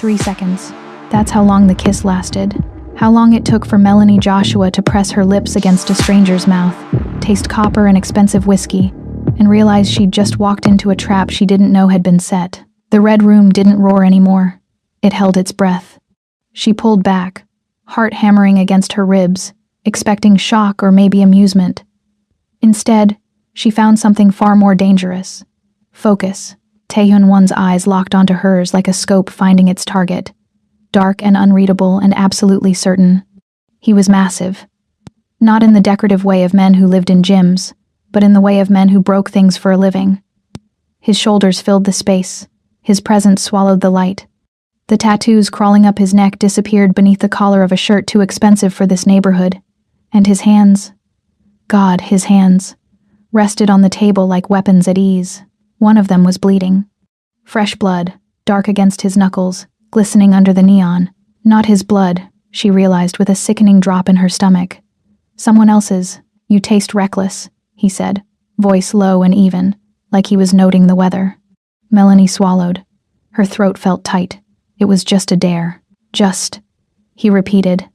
3 seconds. That's how long the kiss lasted. How long it took for Melanie Joshua to press her lips against a stranger's mouth, taste copper and expensive whiskey, and realize she'd just walked into a trap she didn't know had been set. The red room didn't roar anymore. It held its breath. She pulled back, heart hammering against her ribs, expecting shock or maybe amusement. Instead, she found something far more dangerous. Focus. Taehyun-won's eyes locked onto hers like a scope finding its target. Dark and unreadable and absolutely certain. He was massive. Not in the decorative way of men who lived in gyms, but in the way of men who broke things for a living. His shoulders filled the space. His presence swallowed the light. The tattoos crawling up his neck disappeared beneath the collar of a shirt too expensive for this neighborhood. And his hands, God, his hands, rested on the table like weapons at ease. One of them was bleeding. Fresh blood, dark against his knuckles, glistening under the neon. Not his blood, she realized with a sickening drop in her stomach. Someone else's. You taste reckless, he said, voice low and even, like he was noting the weather. Melanie swallowed. Her throat felt tight. It was just a dare. Just, he repeated,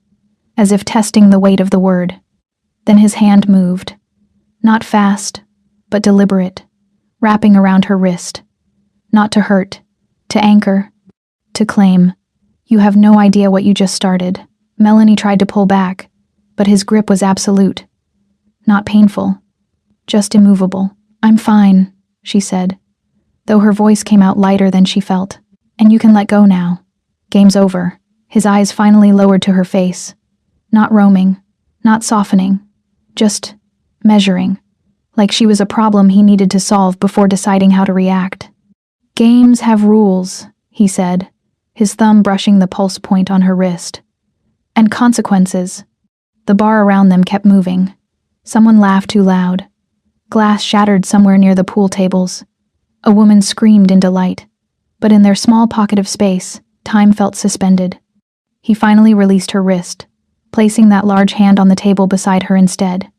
as if testing the weight of the word. Then his hand moved. Not fast, but deliberate, wrapping around her wrist. Not to hurt, to anchor, to claim. You have no idea what you just started. Melanie tried to pull back, but his grip was absolute. Not painful, just immovable. I'm fine, she said, though her voice came out lighter than she felt. And you can let go now. Game's over. His eyes finally lowered to her face. Not roaming, not softening, just measuring, like she was a problem he needed to solve before deciding how to react. Games have rules, he said, his thumb brushing the pulse point on her wrist. And consequences. The bar around them kept moving. Someone laughed too loud. Glass shattered somewhere near the pool tables. A woman screamed in delight. But in their small pocket of space, time felt suspended. He finally released her wrist, placing that large hand on the table beside her instead,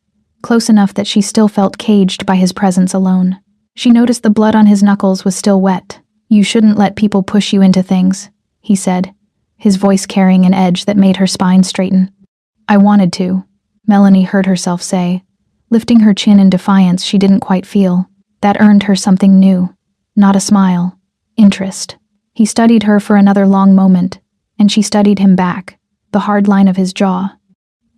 close enough that she still felt caged by his presence alone. She noticed the blood on his knuckles was still wet. You shouldn't let people push you into things, he said, his voice carrying an edge that made her spine straighten. I wanted to, Melanie heard herself say, lifting her chin in defiance she didn't quite feel. That earned her something new, not a smile. Interest. He studied her for another long moment, and she studied him back, the hard line of his jaw.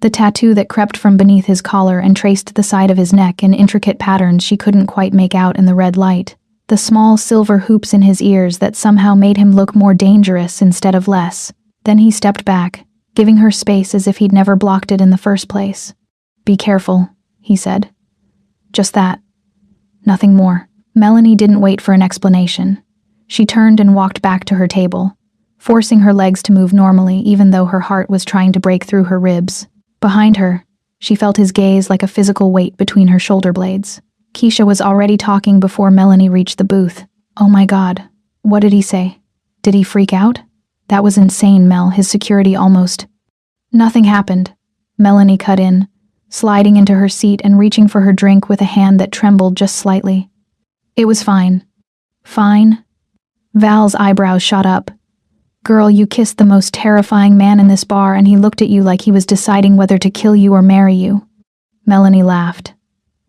The tattoo that crept from beneath his collar and traced the side of his neck in intricate patterns she couldn't quite make out in the red light. The small silver hoops in his ears that somehow made him look more dangerous instead of less. Then he stepped back, giving her space as if he'd never blocked it in the first place. Be careful, he said. Just that. Nothing more. Melanie didn't wait for an explanation. She turned and walked back to her table, forcing her legs to move normally even though her heart was trying to break through her ribs. Behind her, she felt his gaze like a physical weight between her shoulder blades. Keisha was already talking before Melanie reached the booth. Oh my God, what did he say? Did he freak out? That was insane, Mel, his security almost. Nothing happened, Melanie cut in, sliding into her seat and reaching for her drink with a hand that trembled just slightly. It was fine. Fine? Val's eyebrows shot up. Girl, you kissed the most terrifying man in this bar and he looked at you like he was deciding whether to kill you or marry you. Melanie laughed,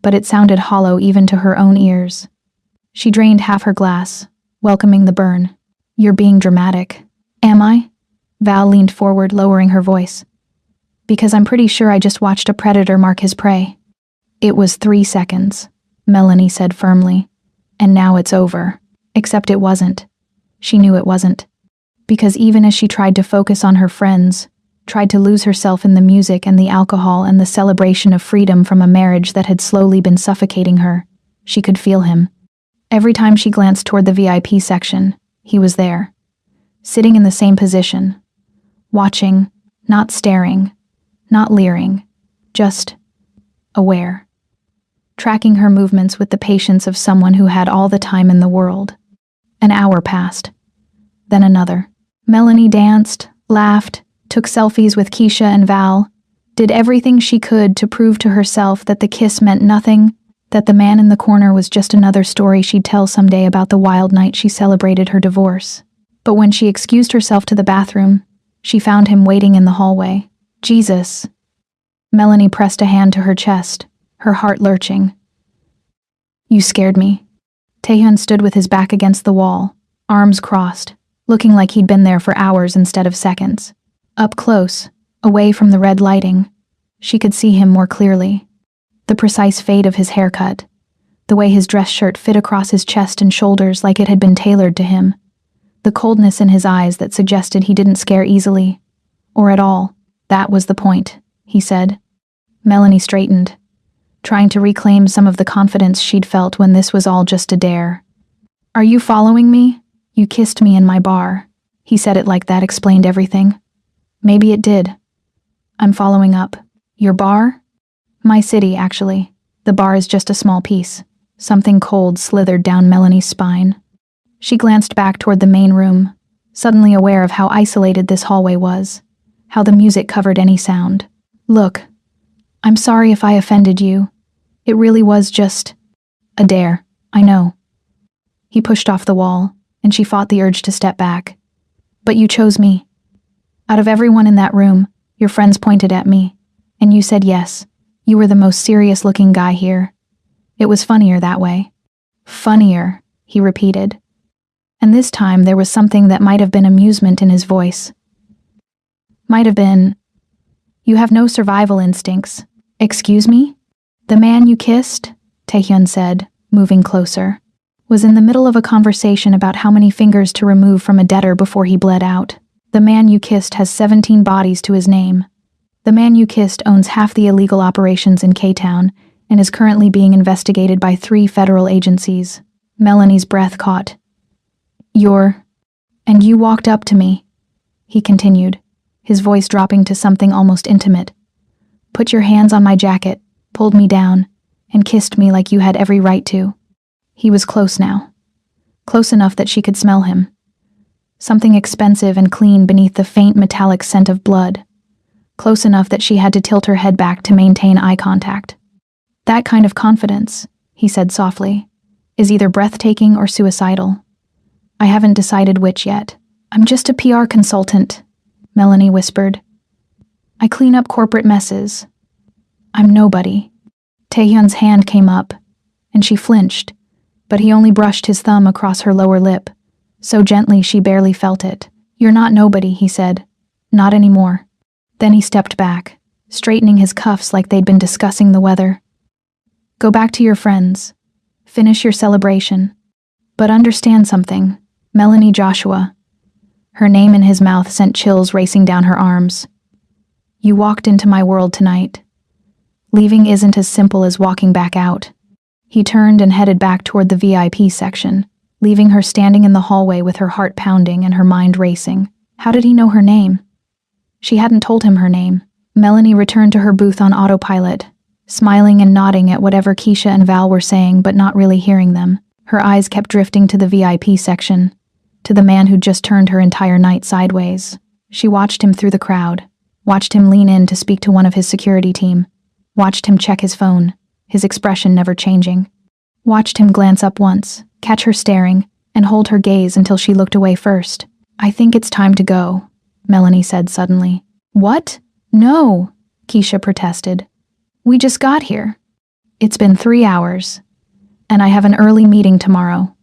but it sounded hollow even to her own ears. She drained half her glass, welcoming the burn. You're being dramatic. Am I? Val leaned forward, lowering her voice. Because I'm pretty sure I just watched a predator mark his prey. It was 3 seconds, Melanie said firmly. And now it's over. Except it wasn't. She knew it wasn't. Because even as she tried to focus on her friends, tried to lose herself in the music and the alcohol and the celebration of freedom from a marriage that had slowly been suffocating her, she could feel him. Every time she glanced toward the VIP section, he was there. Sitting in the same position. Watching, not staring, not leering, just aware. Tracking her movements with the patience of someone who had all the time in the world. An hour passed. Then another. Melanie danced, laughed, took selfies with Keisha and Val, did everything she could to prove to herself that the kiss meant nothing, that the man in the corner was just another story she'd tell someday about the wild night she celebrated her divorce. But when she excused herself to the bathroom, she found him waiting in the hallway. Jesus. Melanie pressed a hand to her chest, her heart lurching. You scared me. Taehyun stood with his back against the wall, arms crossed, looking like he'd been there for hours instead of seconds. Up close, away from the red lighting, she could see him more clearly. The precise fade of his haircut, the way his dress shirt fit across his chest and shoulders like it had been tailored to him, the coldness in his eyes that suggested he didn't scare easily, or at all. That was the point, he said. Melanie straightened, trying to reclaim some of the confidence she'd felt when this was all just a dare. Are you following me? You kissed me in my bar. He said it like that explained everything. Maybe it did. I'm following up. Your bar? My city, actually. The bar is just a small piece. Something cold slithered down Melanie's spine. She glanced back toward the main room, suddenly aware of how isolated this hallway was, how the music covered any sound. Look, I'm sorry if I offended you. It really was just a dare, I know. He pushed off the wall, and she fought the urge to step back. But you chose me. Out of everyone in that room, your friends pointed at me, and you said yes. You were the most serious-looking guy here. It was funnier that way. Funnier, he repeated. And this time there was something that might have been amusement in his voice. Might have been, you have no survival instincts. Excuse me? The man you kissed, Taehyun said, moving closer, was in the middle of a conversation about how many fingers to remove from a debtor before he bled out. The man you kissed has 17 bodies to his name. The man you kissed owns half the illegal operations in K-Town and is currently being investigated by 3 federal agencies. Melanie's breath caught. And you walked up to me, he continued, his voice dropping to something almost intimate. Put your hands on my jacket, pulled me down, and kissed me like you had every right to. He was close now. Close enough that she could smell him. Something expensive and clean beneath the faint metallic scent of blood. Close enough that she had to tilt her head back to maintain eye contact. That kind of confidence, he said softly, is either breathtaking or suicidal. I haven't decided which yet. I'm just a PR consultant, Melanie whispered. I clean up corporate messes. I'm nobody. Taehyun's hand came up, and she flinched, but he only brushed his thumb across her lower lip, so gently she barely felt it. You're not nobody, he said. Not anymore. Then he stepped back, straightening his cuffs like they'd been discussing the weather. Go back to your friends. Finish your celebration. But understand something, Melanie Joshua. Her name in his mouth sent chills racing down her arms. You walked into my world tonight. Leaving isn't as simple as walking back out. He turned and headed back toward the VIP section, leaving her standing in the hallway with her heart pounding and her mind racing. How did he know her name? She hadn't told him her name. Melanie returned to her booth on autopilot, smiling and nodding at whatever Keisha and Val were saying but not really hearing them. Her eyes kept drifting to the VIP section, to the man who'd just turned her entire night sideways. She watched him through the crowd, watched him lean in to speak to one of his security team, watched him check his phone, his expression never changing. Watched him glance up once, catch her staring, and hold her gaze until she looked away first. I think it's time to go, Melanie said suddenly. What? No, Keisha protested. We just got here. It's been 3 hours, and I have an early meeting tomorrow.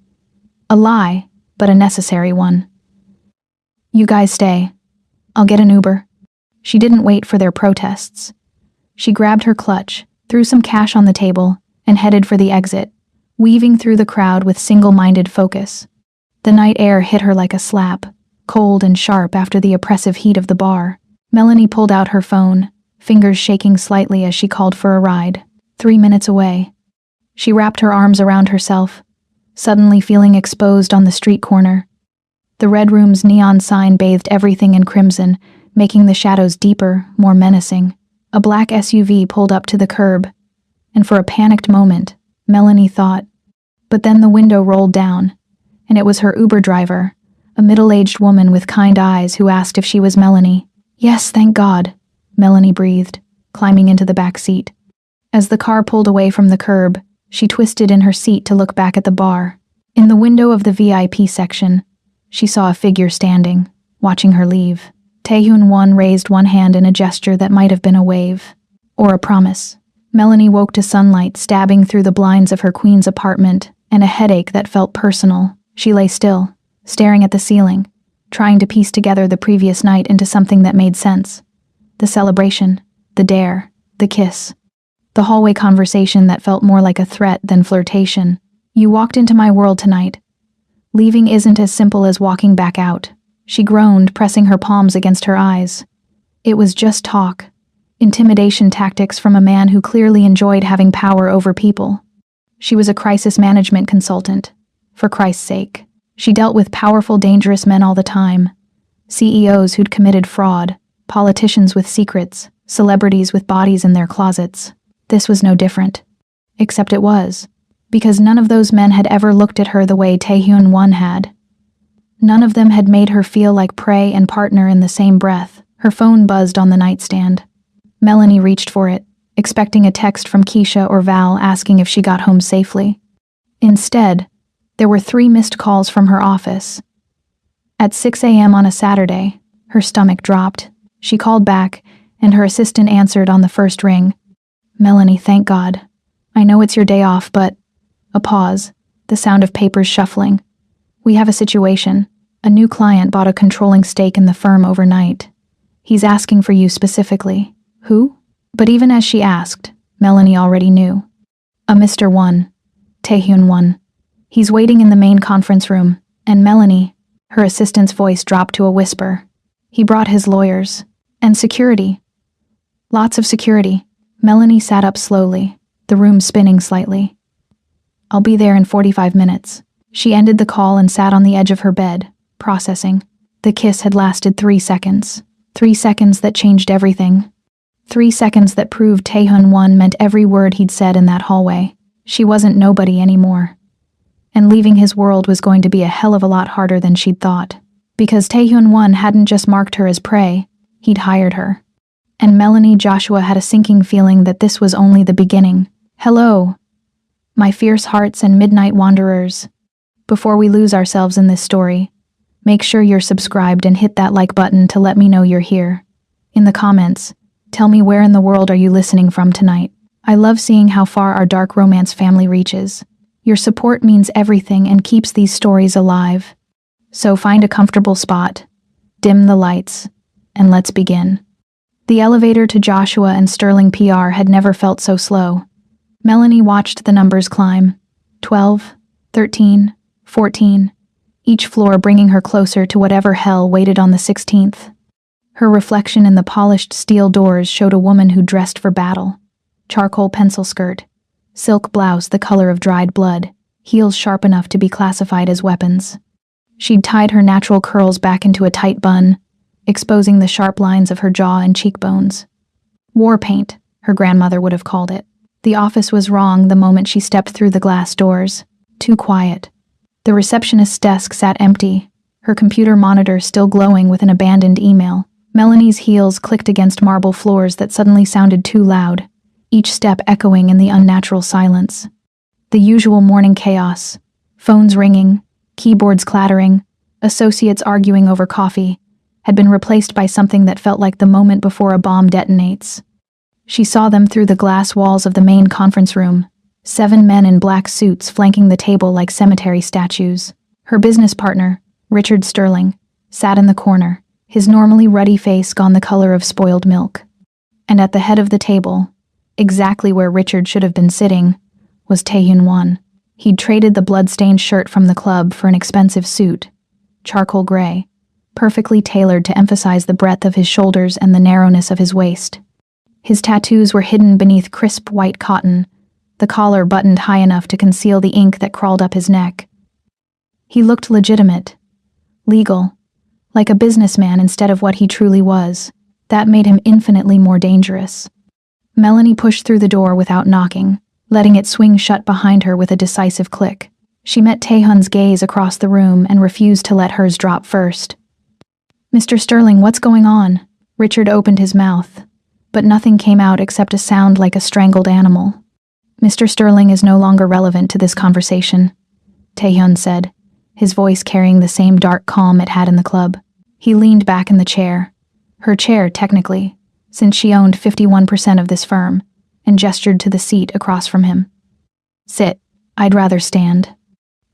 A lie, but a necessary one. You guys stay. I'll get an Uber. She didn't wait for their protests. She grabbed her clutch, threw some cash on the table, and headed for the exit, weaving through the crowd with single-minded focus. The night air hit her like a slap, cold and sharp after the oppressive heat of the bar. Melanie pulled out her phone, fingers shaking slightly as she called for a ride. 3 minutes away. She wrapped her arms around herself, suddenly feeling exposed on the street corner. The Red Room's neon sign bathed everything in crimson, making the shadows deeper, more menacing. A black SUV pulled up to the curb, and for a panicked moment, Melanie thought. But then the window rolled down, and it was her Uber driver, a middle-aged woman with kind eyes who asked if she was Melanie. Yes, thank God, Melanie breathed, climbing into the back seat. As the car pulled away from the curb, she twisted in her seat to look back at the bar. In the window of the VIP section, she saw a figure standing, watching her leave. Taehyun-won raised one hand in a gesture that might have been a wave. Or a promise. Melanie woke to sunlight stabbing through the blinds of her queen's apartment, and a headache that felt personal. She lay still, staring at the ceiling, trying to piece together the previous night into something that made sense. The celebration, the dare, the kiss. The hallway conversation that felt more like a threat than flirtation. You walked into my world tonight. Leaving isn't as simple as walking back out. She groaned, pressing her palms against her eyes. It was just talk. Intimidation tactics from a man who clearly enjoyed having power over people. She was a crisis management consultant. For Christ's sake. She dealt with powerful, dangerous men all the time. CEOs who'd committed fraud, politicians with secrets, celebrities with bodies in their closets. This was no different. Except it was. Because none of those men had ever looked at her the way Taehyun-won had. None of them had made her feel like prey and partner in the same breath. Her phone buzzed on the nightstand. Melanie reached for it, expecting a text from Keisha or Val asking if she got home safely. Instead, there were 3 missed calls from her office. At 6 a.m. on a Saturday, her stomach dropped. She called back, and her assistant answered on the first ring. "Melanie, thank God. I know it's your day off, but..." A pause, the sound of papers shuffling. "We have a situation. A new client bought a controlling stake in the firm overnight. He's asking for you specifically." "Who?" But even as she asked, Melanie already knew. "A Mr. Won. Taehyun-won. He's waiting in the main conference room, and Melanie," her assistant's voice dropped to a whisper. "He brought his lawyers. And security. Lots of security." Melanie sat up slowly, the room spinning slightly. "I'll be there in 45 minutes. She ended the call and sat on the edge of her bed, processing. The kiss had lasted 3 seconds. 3 seconds that changed everything. 3 seconds that proved Taehyun-won meant every word he'd said in that hallway. She wasn't nobody anymore. And leaving his world was going to be a hell of a lot harder than she'd thought. Because Taehyun-won hadn't just marked her as prey, he'd hired her. And Melanie Joshua had a sinking feeling that this was only the beginning. "Hello, my fierce hearts and midnight wanderers. Before we lose ourselves in this story, make sure you're subscribed and hit that like button to let me know you're here. In the comments, tell me where in the world are you listening from tonight. I love seeing how far our dark romance family reaches. Your support means everything and keeps these stories alive. So find a comfortable spot, dim the lights, and let's begin." The elevator to Joshua and Sterling PR had never felt so slow. Melanie watched the numbers climb. 12, 13, 14, each floor bringing her closer to whatever hell waited on the 16th. Her reflection in the polished steel doors showed a woman who dressed for battle. Charcoal pencil skirt, silk blouse the color of dried blood, heels sharp enough to be classified as weapons. She'd tied her natural curls back into a tight bun, exposing the sharp lines of her jaw and cheekbones. War paint, her grandmother would have called it. The office was wrong the moment she stepped through the glass doors. Too quiet. The receptionist's desk sat empty, her computer monitor still glowing with an abandoned email. Melanie's heels clicked against marble floors that suddenly sounded too loud, each step echoing in the unnatural silence. The usual morning chaos. Phones ringing, keyboards clattering, associates arguing over coffee, had been replaced by something that felt like the moment before a bomb detonates. She saw them through the glass walls of the main conference room, 7 men in black suits flanking the table like cemetery statues. Her business partner, Richard Sterling, sat in the corner, his normally ruddy face gone the color of spoiled milk. And at the head of the table, exactly where Richard should have been sitting, was Taehyun-won. He'd traded the blood-stained shirt from the club for an expensive suit, charcoal gray, perfectly tailored to emphasize the breadth of his shoulders and the narrowness of his waist. His tattoos were hidden beneath crisp white cotton, the collar buttoned high enough to conceal the ink that crawled up his neck. He looked legitimate, legal, like a businessman instead of what he truly was. That made him infinitely more dangerous. Melanie pushed through the door without knocking, letting it swing shut behind her with a decisive click. She met Taehyun's gaze across the room and refused to let hers drop first. "Mr. Sterling, what's going on?" Richard opened his mouth, but nothing came out except a sound like a strangled animal. "Mr. Sterling is no longer relevant to this conversation," Taehyun said, his voice carrying the same dark calm it had in the club. He leaned back in the chair, her chair technically, since she owned 51% of this firm, and gestured to the seat across from him. Sit, I'd rather stand.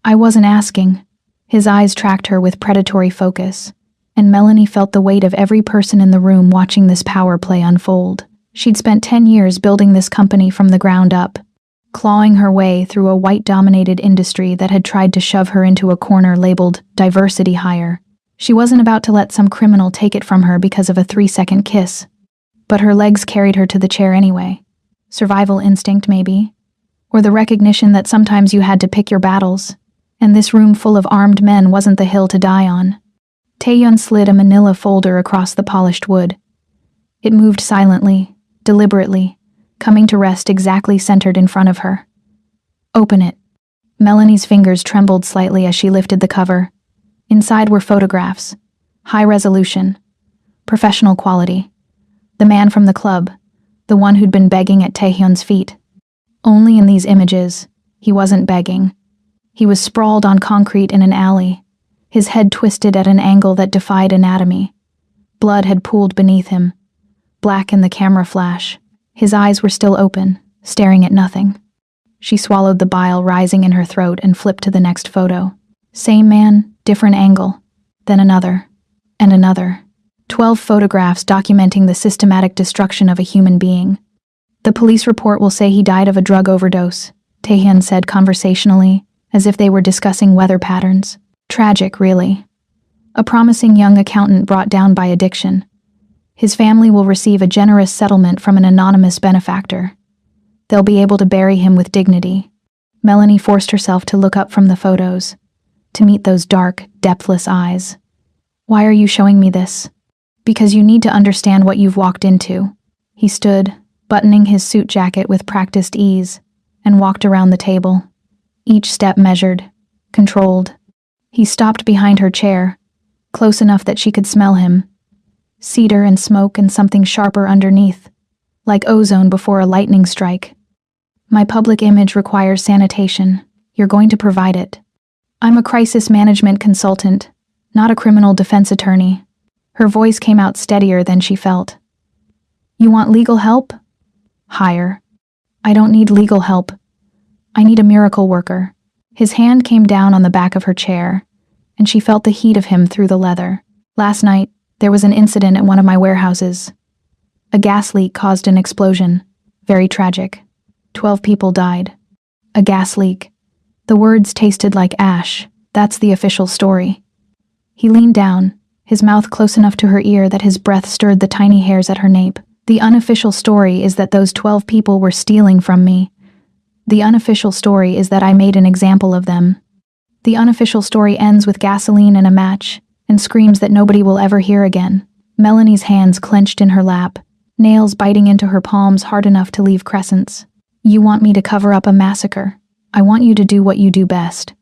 I wasn't asking. His eyes tracked her with predatory focus, and Melanie felt the weight of every person in the room watching this power play unfold. She'd spent 10 years building this company from the ground up, clawing her way through a white-dominated industry that had tried to shove her into a corner labeled diversity hire. She wasn't about to let some criminal take it from her because of a 3-second kiss. But her legs carried her to the chair anyway. Survival instinct, maybe? Or the recognition that sometimes you had to pick your battles, and this room full of armed men wasn't the hill to die on. Taehyun slid a manila folder across the polished wood. It moved silently, deliberately, coming to rest exactly centered in front of her. Open it. Melanie's fingers trembled slightly as she lifted the cover. Inside were photographs. High resolution. Professional quality. The man from the club. The one who'd been begging at Taehyun's feet. Only in these images, he wasn't begging. He was sprawled on concrete in an alley, his head twisted at an angle that defied anatomy. Blood had pooled beneath him, black in the camera flash. His eyes were still open, staring at nothing. She swallowed the bile rising in her throat and flipped to the next photo. Same man, different angle. Then another. And another. 12 photographs documenting the systematic destruction of a human being. The police report will say he died of a drug overdose, Taehyun said conversationally, as if they were discussing weather patterns. Tragic, really. A promising young accountant brought down by addiction. His family will receive a generous settlement from an anonymous benefactor. They'll be able to bury him with dignity. Melanie forced herself to look up from the photos, to meet those dark, depthless eyes. Why are you showing me this? Because you need to understand what you've walked into. He stood, buttoning his suit jacket with practiced ease, and walked around the table. Each step measured, controlled. He stopped behind her chair, close enough that she could smell him. Cedar and smoke and something sharper underneath, like ozone before a lightning strike. My public image requires sanitation. You're going to provide it. I'm a crisis management consultant, not a criminal defense attorney. Her voice came out steadier than she felt. You want legal help? Hire. I don't need legal help. I need a miracle worker. His hand came down on the back of her chair, and she felt the heat of him through the leather. Last night, there was an incident at one of my warehouses. A gas leak caused an explosion. Very tragic. 12 people died. A gas leak. The words tasted like ash. That's the official story. He leaned down, his mouth close enough to her ear that his breath stirred the tiny hairs at her nape. The unofficial story is that those 12 people were stealing from me. The unofficial story is that I made an example of them. The unofficial story ends with gasoline and a match, and screams that nobody will ever hear again. Melanie's hands clenched in her lap, nails biting into her palms hard enough to leave crescents. You want me to cover up a massacre. I want you to do what you do best.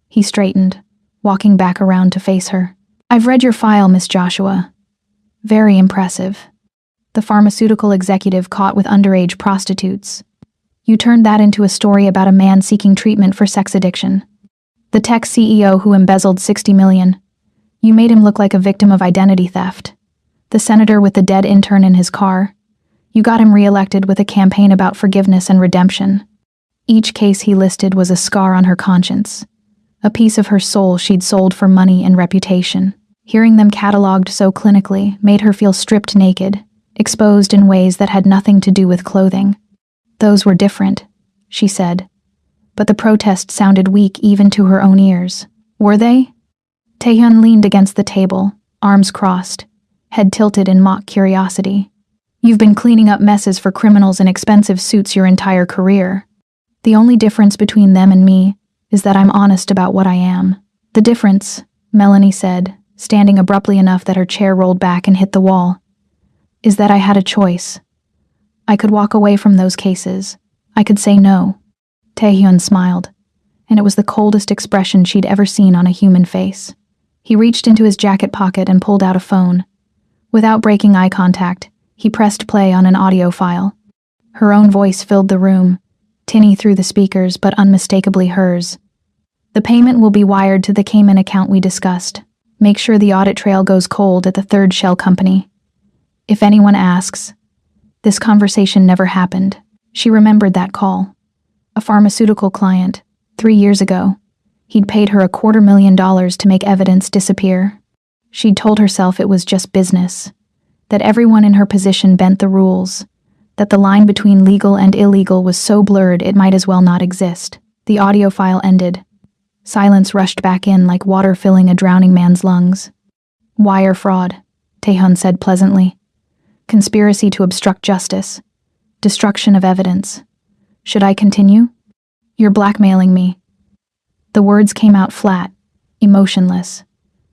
He straightened, walking back around to face her. I've read your file, Miss Joshua. Very impressive. The pharmaceutical executive caught with underage prostitutes. You turned that into a story about a man seeking treatment for sex addiction. The tech CEO who embezzled $60 million. You made him look like a victim of identity theft. The senator with the dead intern in his car. You got him reelected with a campaign about forgiveness and redemption. Each case he listed was a scar on her conscience, a piece of her soul she'd sold for money and reputation. Hearing them cataloged so clinically made her feel stripped naked, exposed in ways that had nothing to do with clothing. Those were different, she said. But the protest sounded weak even to her own ears. Were they? Taehyun leaned against the table, arms crossed, head tilted in mock curiosity. You've been cleaning up messes for criminals in expensive suits your entire career. The only difference between them and me is that I'm honest about what I am. The difference, Melanie said, standing abruptly enough that her chair rolled back and hit the wall, is that I had a choice. I could walk away from those cases. I could say no. Taehyun smiled, and it was the coldest expression she'd ever seen on a human face. He reached into his jacket pocket and pulled out a phone. Without breaking eye contact, he pressed play on an audio file. Her own voice filled the room, tinny through the speakers but unmistakably hers. The payment will be wired to the Cayman account we discussed. Make sure the audit trail goes cold at the third shell company. If anyone asks, this conversation never happened. She remembered that call. A pharmaceutical client, 3 years ago. He'd paid her $250,000 to make evidence disappear. She'd told herself it was just business, that everyone in her position bent the rules, that the line between legal and illegal was so blurred it might as well not exist. The audio file ended. Silence rushed back in like water filling a drowning man's lungs. Wire fraud, Tae-hyun said pleasantly. Conspiracy to obstruct justice. Destruction of evidence. Should I continue? You're blackmailing me. The words came out flat, emotionless.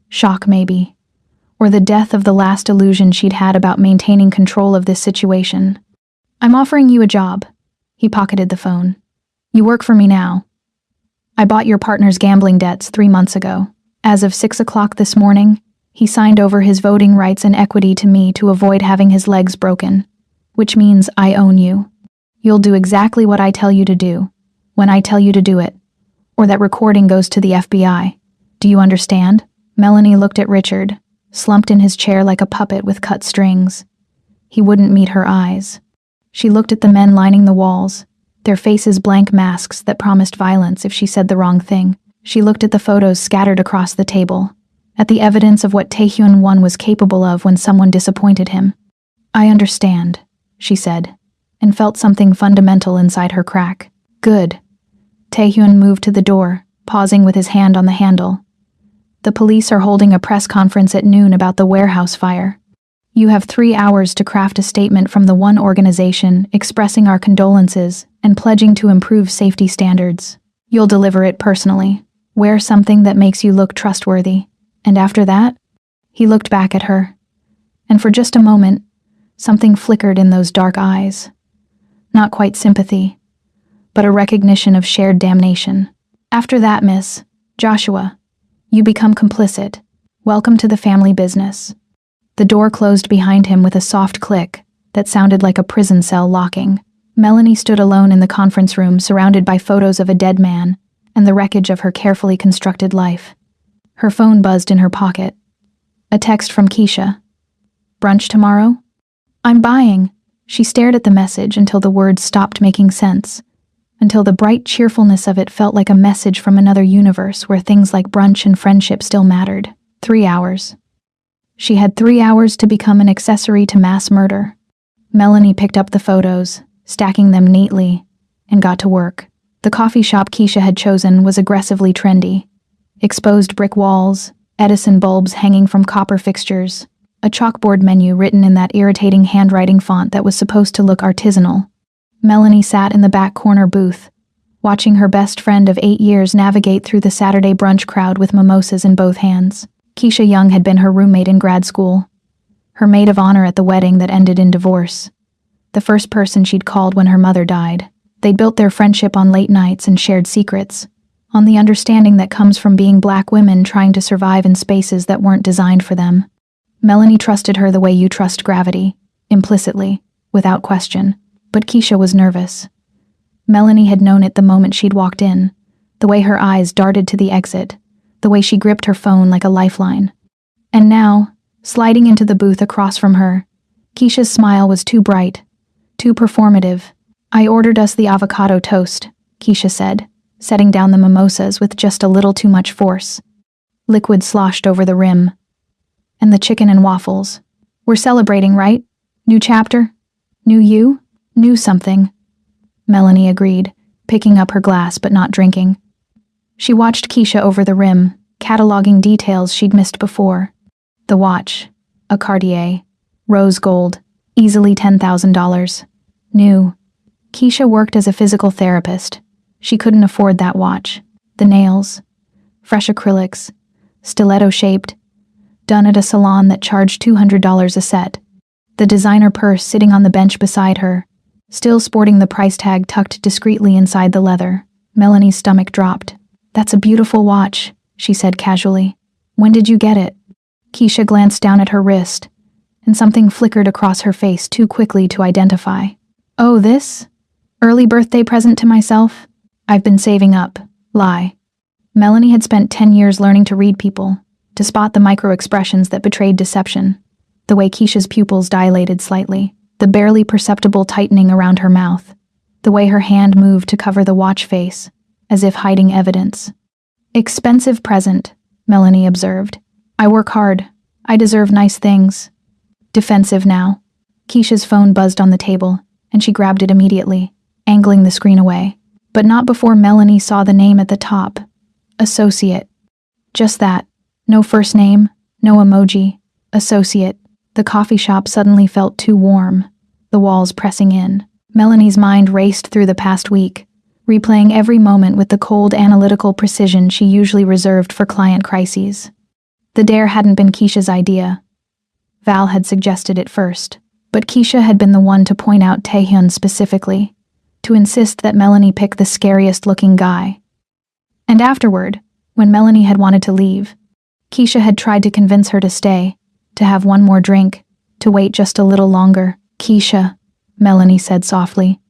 Shock, maybe. Or the death of the last illusion she'd had about maintaining control of this situation. I'm offering you a job. He pocketed the phone. You work for me now. I bought your partner's gambling debts 3 months ago. As of 6 o'clock this morning, he signed over his voting rights and equity to me to avoid having his legs broken. Which means I own you. You'll do exactly what I tell you to do, when I tell you to do it. Or that recording goes to the FBI. Do you understand? Melanie looked at Richard, slumped in his chair like a puppet with cut strings. He wouldn't meet her eyes. She looked at the men lining the walls, their faces blank masks that promised violence if she said the wrong thing. She looked at the photos scattered across the table, at the evidence of what Tae-hyun was capable of when someone disappointed him. I understand, she said, and felt something fundamental inside her crack. Good. Tae-hyun moved to the door, pausing with his hand on the handle. The police are holding a press conference at noon about the warehouse fire. You have 3 hours to craft a statement from the one organization expressing our condolences and pledging to improve safety standards. You'll deliver it personally. Wear something that makes you look trustworthy. And after that, he looked back at her. And for just a moment, something flickered in those dark eyes. Not quite sympathy, but a recognition of shared damnation. After that, Miss Joshua, you become complicit. Welcome to the family business. The door closed behind him with a soft click that sounded like a prison cell locking. Melanie stood alone in the conference room, surrounded by photos of a dead man and the wreckage of her carefully constructed life. Her phone buzzed in her pocket. A text from Keisha. Brunch tomorrow? I'm buying. She stared at the message until the words stopped making sense, until the bright cheerfulness of it felt like a message from another universe where things like brunch and friendship still mattered. 3 hours. She had 3 hours to become an accessory to mass murder. Melanie picked up the photos, stacking them neatly, and got to work. The coffee shop Keisha had chosen was aggressively trendy. Exposed brick walls, Edison bulbs hanging from copper fixtures, a chalkboard menu written in that irritating handwriting font that was supposed to look artisanal. Melanie sat in the back corner booth, watching her best friend of 8 years navigate through the Saturday brunch crowd with mimosas in both hands. Keisha Young had been her roommate in grad school, her maid of honor at the wedding that ended in divorce, the first person she'd called when her mother died. They'd built their friendship on late nights and shared secrets, on the understanding that comes from being Black women trying to survive in spaces that weren't designed for them. Melanie trusted her the way you trust gravity, implicitly, without question. But Keisha was nervous. Melanie had known it the moment she'd walked in, the way her eyes darted to the exit, the way she gripped her phone like a lifeline. And now, sliding into the booth across from her, Keisha's smile was too bright, too performative. I ordered us the avocado toast, Keisha said, setting down the mimosas with just a little too much force. Liquid sloshed over the rim. And the chicken and waffles. We're celebrating, right? New chapter? New you? New something. Melanie agreed, picking up her glass but not drinking. She watched Keisha over the rim, cataloging details she'd missed before. The watch, a Cartier, rose gold, easily $10,000. New. Keisha worked as a physical therapist. She couldn't afford that watch. The nails, fresh acrylics, stiletto-shaped, done at a salon that charged $200 a set. The designer purse sitting on the bench beside her, still sporting the price tag tucked discreetly inside the leather. Melanie's stomach dropped. That's a beautiful watch, she said casually. When did you get it? Keisha glanced down at her wrist, and something flickered across her face too quickly to identify. Oh, this? Early birthday present to myself? I've been saving up. Lie. Melanie had spent 10 years learning to read people, to spot the micro-expressions that betrayed deception. The way Keisha's pupils dilated slightly, the barely perceptible tightening around her mouth, the way her hand moved to cover the watch face, as if hiding evidence. "Expensive present," Melanie observed. "I work hard. I deserve nice things." Defensive now. Keisha's phone buzzed on the table, and she grabbed it immediately, angling the screen away. But not before Melanie saw the name at the top. Associate. Just that. No first name, no emoji. Associate. The coffee shop suddenly felt too warm, the walls pressing in. Melanie's mind raced through the past week, replaying every moment with the cold analytical precision she usually reserved for client crises. The dare hadn't been Keisha's idea. Val had suggested it first, but Keisha had been the one to point out Taehyun specifically, to insist that Melanie pick the scariest-looking guy. And afterward, when Melanie had wanted to leave, Keisha had tried to convince her to stay, to have one more drink, to wait just a little longer. "Keisha," Melanie said softly,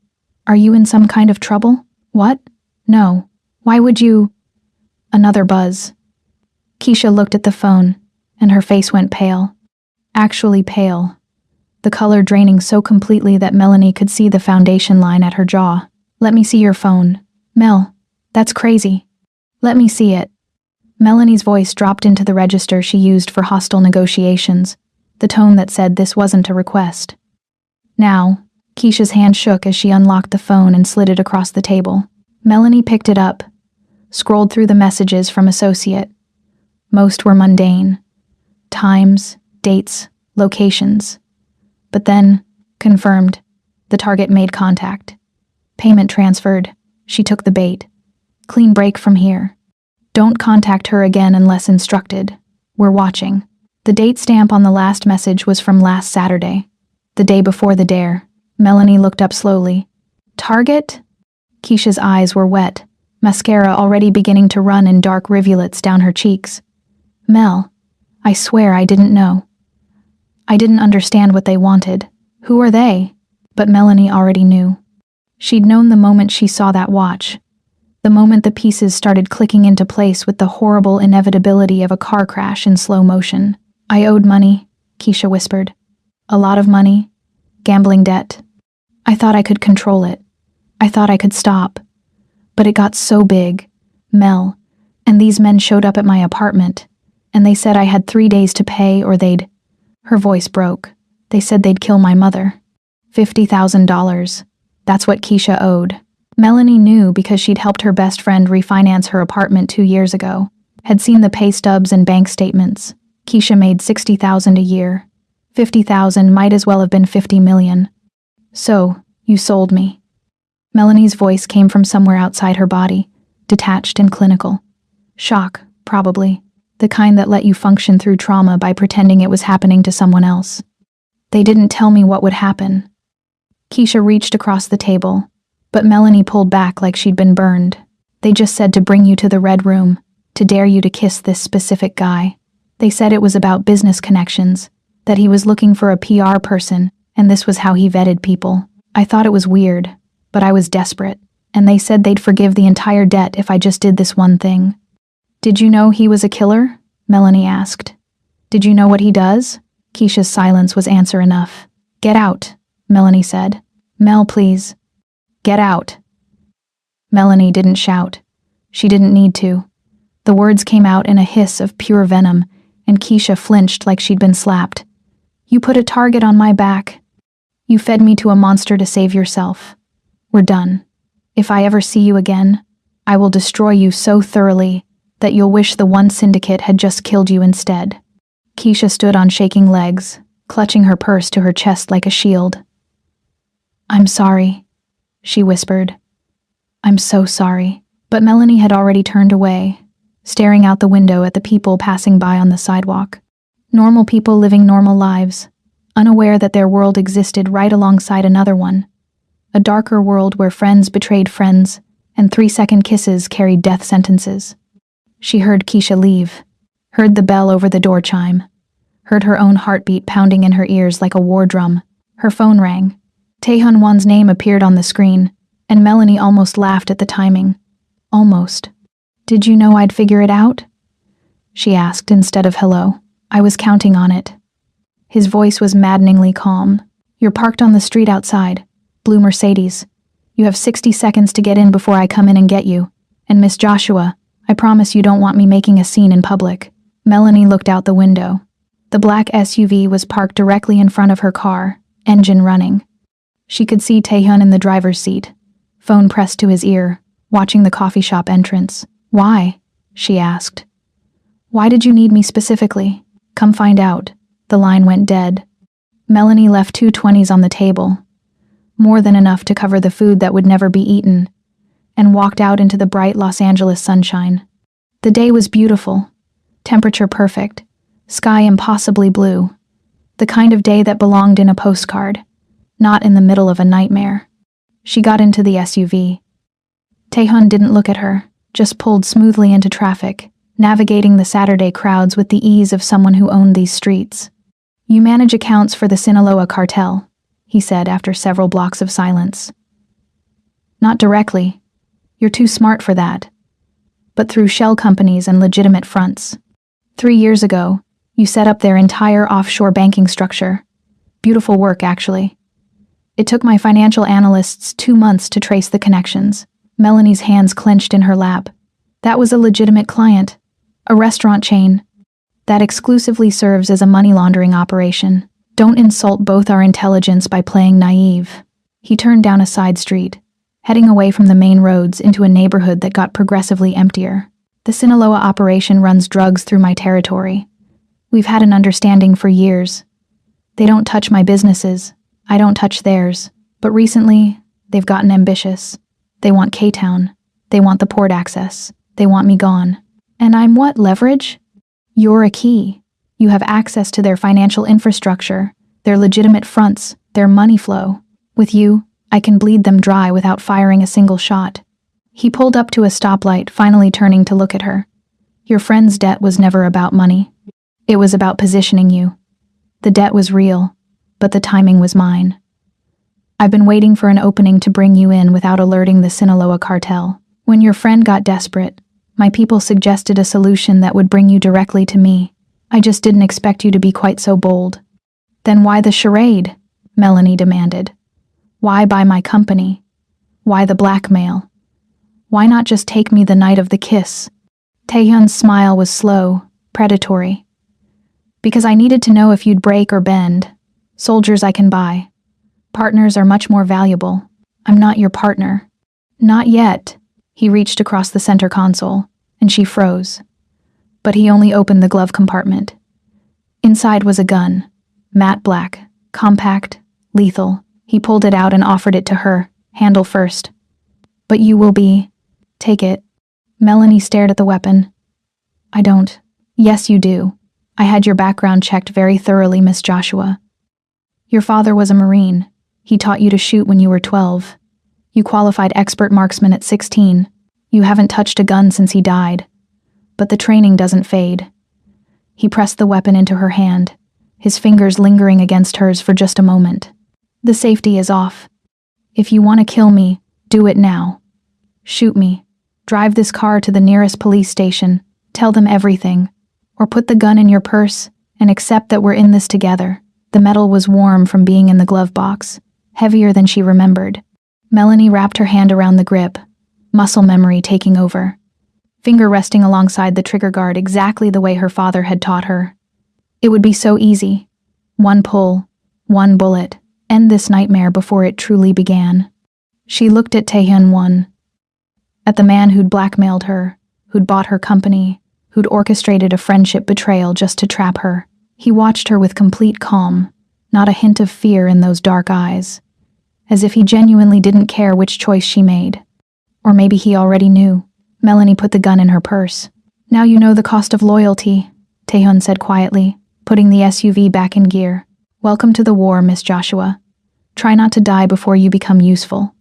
"are you in some kind of trouble?" "What? No. Why would you?" Another buzz. Keisha looked at the phone, and her face went pale. Actually pale. The color draining so completely that Melanie could see the foundation line at her jaw. "Let me see your phone." "Mel, that's crazy." "Let me see it." Melanie's voice dropped into the register she used for hostile negotiations, the tone that said this wasn't a request. Now, Keisha's hand shook as she unlocked the phone and slid it across the table. Melanie picked it up, scrolled through the messages from Associate. Most were mundane. Times, dates, locations. But then, confirmed, the target made contact. Payment transferred. She took the bait. Clean break from here. Don't contact her again unless instructed. We're watching. The date stamp on the last message was from last Saturday, the day before the dare. Melanie looked up slowly. Target? Keisha's eyes were wet, mascara already beginning to run in dark rivulets down her cheeks. Mel, I swear I didn't know. I didn't understand what they wanted. Who are they? But Melanie already knew. She'd known the moment she saw that watch. The moment the pieces started clicking into place with the horrible inevitability of a car crash in slow motion. I owed money, Keisha whispered. A lot of money. Gambling debt. I thought I could control it. I thought I could stop. But it got so big. Mel. And these men showed up at my apartment. And they said I had 3 days to pay or they'd... Her voice broke. They said they'd kill my mother. $50,000. That's what Keisha owed. Melanie knew because she'd helped her best friend refinance her apartment 2 years ago, had seen the pay stubs and bank statements. Keisha made $60,000 a year. $50,000 might as well have been $50 million. So, you sold me. Melanie's voice came from somewhere outside her body, detached and clinical. Shock, probably. The kind that let you function through trauma by pretending it was happening to someone else. They didn't tell me what would happen. Keisha reached across the table, but Melanie pulled back like she'd been burned. They just said to bring you to the red room, to dare you to kiss this specific guy. They said it was about business connections, that he was looking for a PR person, and this was how he vetted people. I thought it was weird, but I was desperate, and they said they'd forgive the entire debt if I just did this one thing. Did you know he was a killer? Melanie asked. Did you know what he does? Keisha's silence was answer enough. Get out, Melanie said. Mel, please. Get out. Melanie didn't shout. She didn't need to. The words came out in a hiss of pure venom, and Keisha flinched like she'd been slapped. You put a target on my back. You fed me to a monster to save yourself. We're done. If I ever see you again, I will destroy you so thoroughly that you'll wish the one syndicate had just killed you instead. Keisha stood on shaking legs, clutching her purse to her chest like a shield. I'm sorry, she whispered. I'm so sorry. But Melanie had already turned away, staring out the window at the people passing by on the sidewalk. Normal people living normal lives, unaware that their world existed right alongside another one. A darker world where friends betrayed friends, and 3-second kisses carried death sentences. She heard Keisha leave, heard the bell over the door chime, heard her own heartbeat pounding in her ears like a war drum. Her phone rang. Taehyun Won's name appeared on the screen, and Melanie almost laughed at the timing. Almost. Did you know I'd figure it out? She asked instead of hello. I was counting on it. His voice was maddeningly calm. You're parked on the street outside. Blue Mercedes. You have 60 seconds to get in before I come in and get you. And Miss Joshua, I promise you don't want me making a scene in public. Melanie looked out the window. The black SUV was parked directly in front of her car, engine running. She could see Taehyun in the driver's seat, phone pressed to his ear, watching the coffee shop entrance. Why? She asked. Why did you need me specifically? Come find out. The line went dead. Melanie left 2 20s on the table, more than enough to cover the food that would never be eaten, and walked out into the bright Los Angeles sunshine. The day was beautiful, temperature perfect, sky impossibly blue, the kind of day that belonged in a postcard, not in the middle of a nightmare. She got into the SUV. Taehyun didn't look at her, just pulled smoothly into traffic, navigating the Saturday crowds with the ease of someone who owned these streets. You manage accounts for the Sinaloa cartel, he said after several blocks of silence. Not directly. You're too smart for that. But through shell companies and legitimate fronts. 3 years ago, you set up their entire offshore banking structure. Beautiful work, actually. It took my financial analysts 2 months to trace the connections. Melanie's hands clenched in her lap. That was a legitimate client. A restaurant chain. That exclusively serves as a money laundering operation. Don't insult both our intelligence by playing naive. He turned down a side street, heading away from the main roads into a neighborhood that got progressively emptier. The Sinaloa operation runs drugs through my territory. We've had an understanding for years. They don't touch my businesses. I don't touch theirs. But recently, they've gotten ambitious. They want K-Town. They want the port access. They want me gone. And I'm what, leverage? You're a key. You have access to their financial infrastructure, their legitimate fronts, their money flow. With you, I can bleed them dry without firing a single shot. He pulled up to a stoplight, finally turning to look at her. Your friend's debt was never about money. It was about positioning you. The debt was real, but the timing was mine. I've been waiting for an opening to bring you in without alerting the Sinaloa cartel. When your friend got desperate, my people suggested a solution that would bring you directly to me. I just didn't expect you to be quite so bold. Then why the charade? Melanie demanded. Why buy my company? Why the blackmail? Why not just take me the night of the kiss? Taehyun's smile was slow, predatory. Because I needed to know if you'd break or bend. Soldiers I can buy. Partners are much more valuable. I'm not your partner. Not yet. He reached across the center console, and she froze. But he only opened the glove compartment. Inside was a gun. Matte black, compact, lethal. He pulled it out and offered it to her, handle first. But you will be. Take it. Melanie stared at the weapon. I don't. Yes, you do. I had your background checked very thoroughly, Miss Joshua. Your father was a Marine. He taught you to shoot when you were 12. You qualified expert marksman at 16. You haven't touched a gun since he died. But the training doesn't fade. He pressed the weapon into her hand, his fingers lingering against hers for just a moment. The safety is off. If you want to kill me, do it now. Shoot me. Drive this car to the nearest police station. Tell them everything. Or put the gun in your purse and accept that we're in this together. The metal was warm from being in the glove box, heavier than she remembered. Melanie wrapped her hand around the grip, muscle memory taking over. Finger resting alongside the trigger guard exactly the way her father had taught her. It would be so easy. One pull, one bullet, end this nightmare before it truly began. She looked at Taehyun. At the man who'd blackmailed her, who'd bought her company, who'd orchestrated a friendship betrayal just to trap her. He watched her with complete calm, not a hint of fear in those dark eyes, as if he genuinely didn't care which choice she made. Or maybe he already knew. Melanie put the gun in her purse. Now you know the cost of loyalty, Taehyun said quietly, putting the SUV back in gear. Welcome to the war, Miss Joshua. Try not to die before you become useful.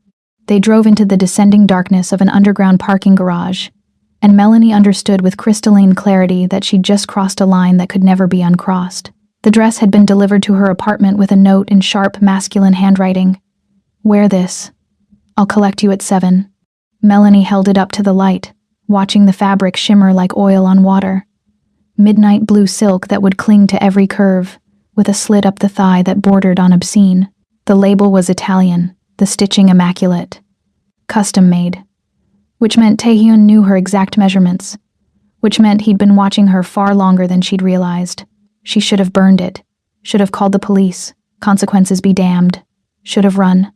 They drove into the descending darkness of an underground parking garage, and Melanie understood with crystalline clarity that she'd just crossed a line that could never be uncrossed. The dress had been delivered to her apartment with a note in sharp, masculine handwriting. Wear this. I'll collect you at 7. Melanie held it up to the light, watching the fabric shimmer like oil on water. Midnight blue silk that would cling to every curve, with a slit up the thigh that bordered on obscene. The label was Italian, the stitching immaculate. Custom made. Which meant Taehyun knew her exact measurements. Which meant he'd been watching her far longer than she'd realized. She should have burned it. Should have called the police. Consequences be damned. Should have run.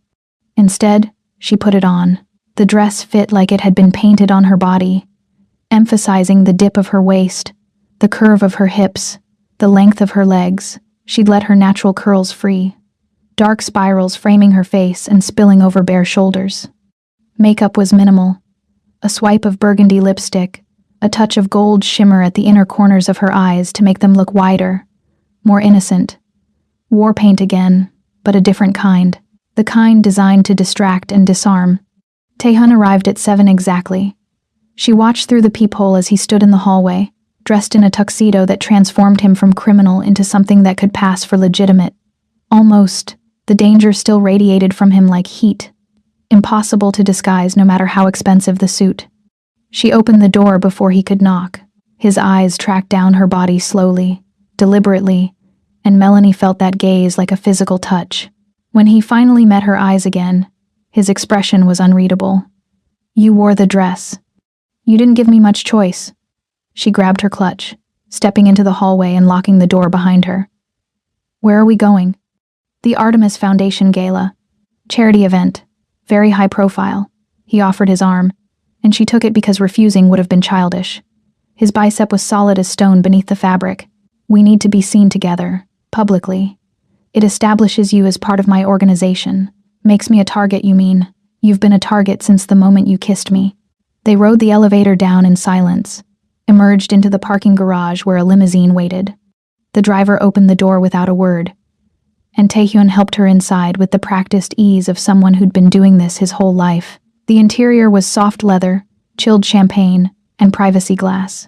Instead, she put it on. The dress fit like it had been painted on her body, emphasizing the dip of her waist, the curve of her hips, the length of her legs. She'd let her natural curls free, dark spirals framing her face and spilling over bare shoulders. Makeup was minimal. A swipe of burgundy lipstick, a touch of gold shimmer at the inner corners of her eyes to make them look wider, more innocent. War paint again, but a different kind. The kind designed to distract and disarm. Taehyun arrived at 7 exactly. She watched through the peephole as he stood in the hallway, dressed in a tuxedo that transformed him from criminal into something that could pass for legitimate. Almost, the danger still radiated from him like heat. Impossible to disguise no matter how expensive the suit. She opened the door before he could knock. His eyes tracked down her body slowly, deliberately, and Melanie felt that gaze like a physical touch. When he finally met her eyes again, his expression was unreadable. "You wore the dress. You didn't give me much choice." She grabbed her clutch, stepping into the hallway and locking the door behind her. "Where are we going?" "The Artemis Foundation Gala. Charity event. Very high profile." He offered his arm, and she took it because refusing would have been childish. His bicep was solid as stone beneath the fabric. "We need to be seen together, publicly. It establishes you as part of my organization. Makes me a target, you mean? You've been a target since the moment you kissed me." They rode the elevator down in silence, emerged into the parking garage where a limousine waited. The driver opened the door without a word, and Taehyun helped her inside with the practiced ease of someone who'd been doing this his whole life. The interior was soft leather, chilled champagne, and privacy glass.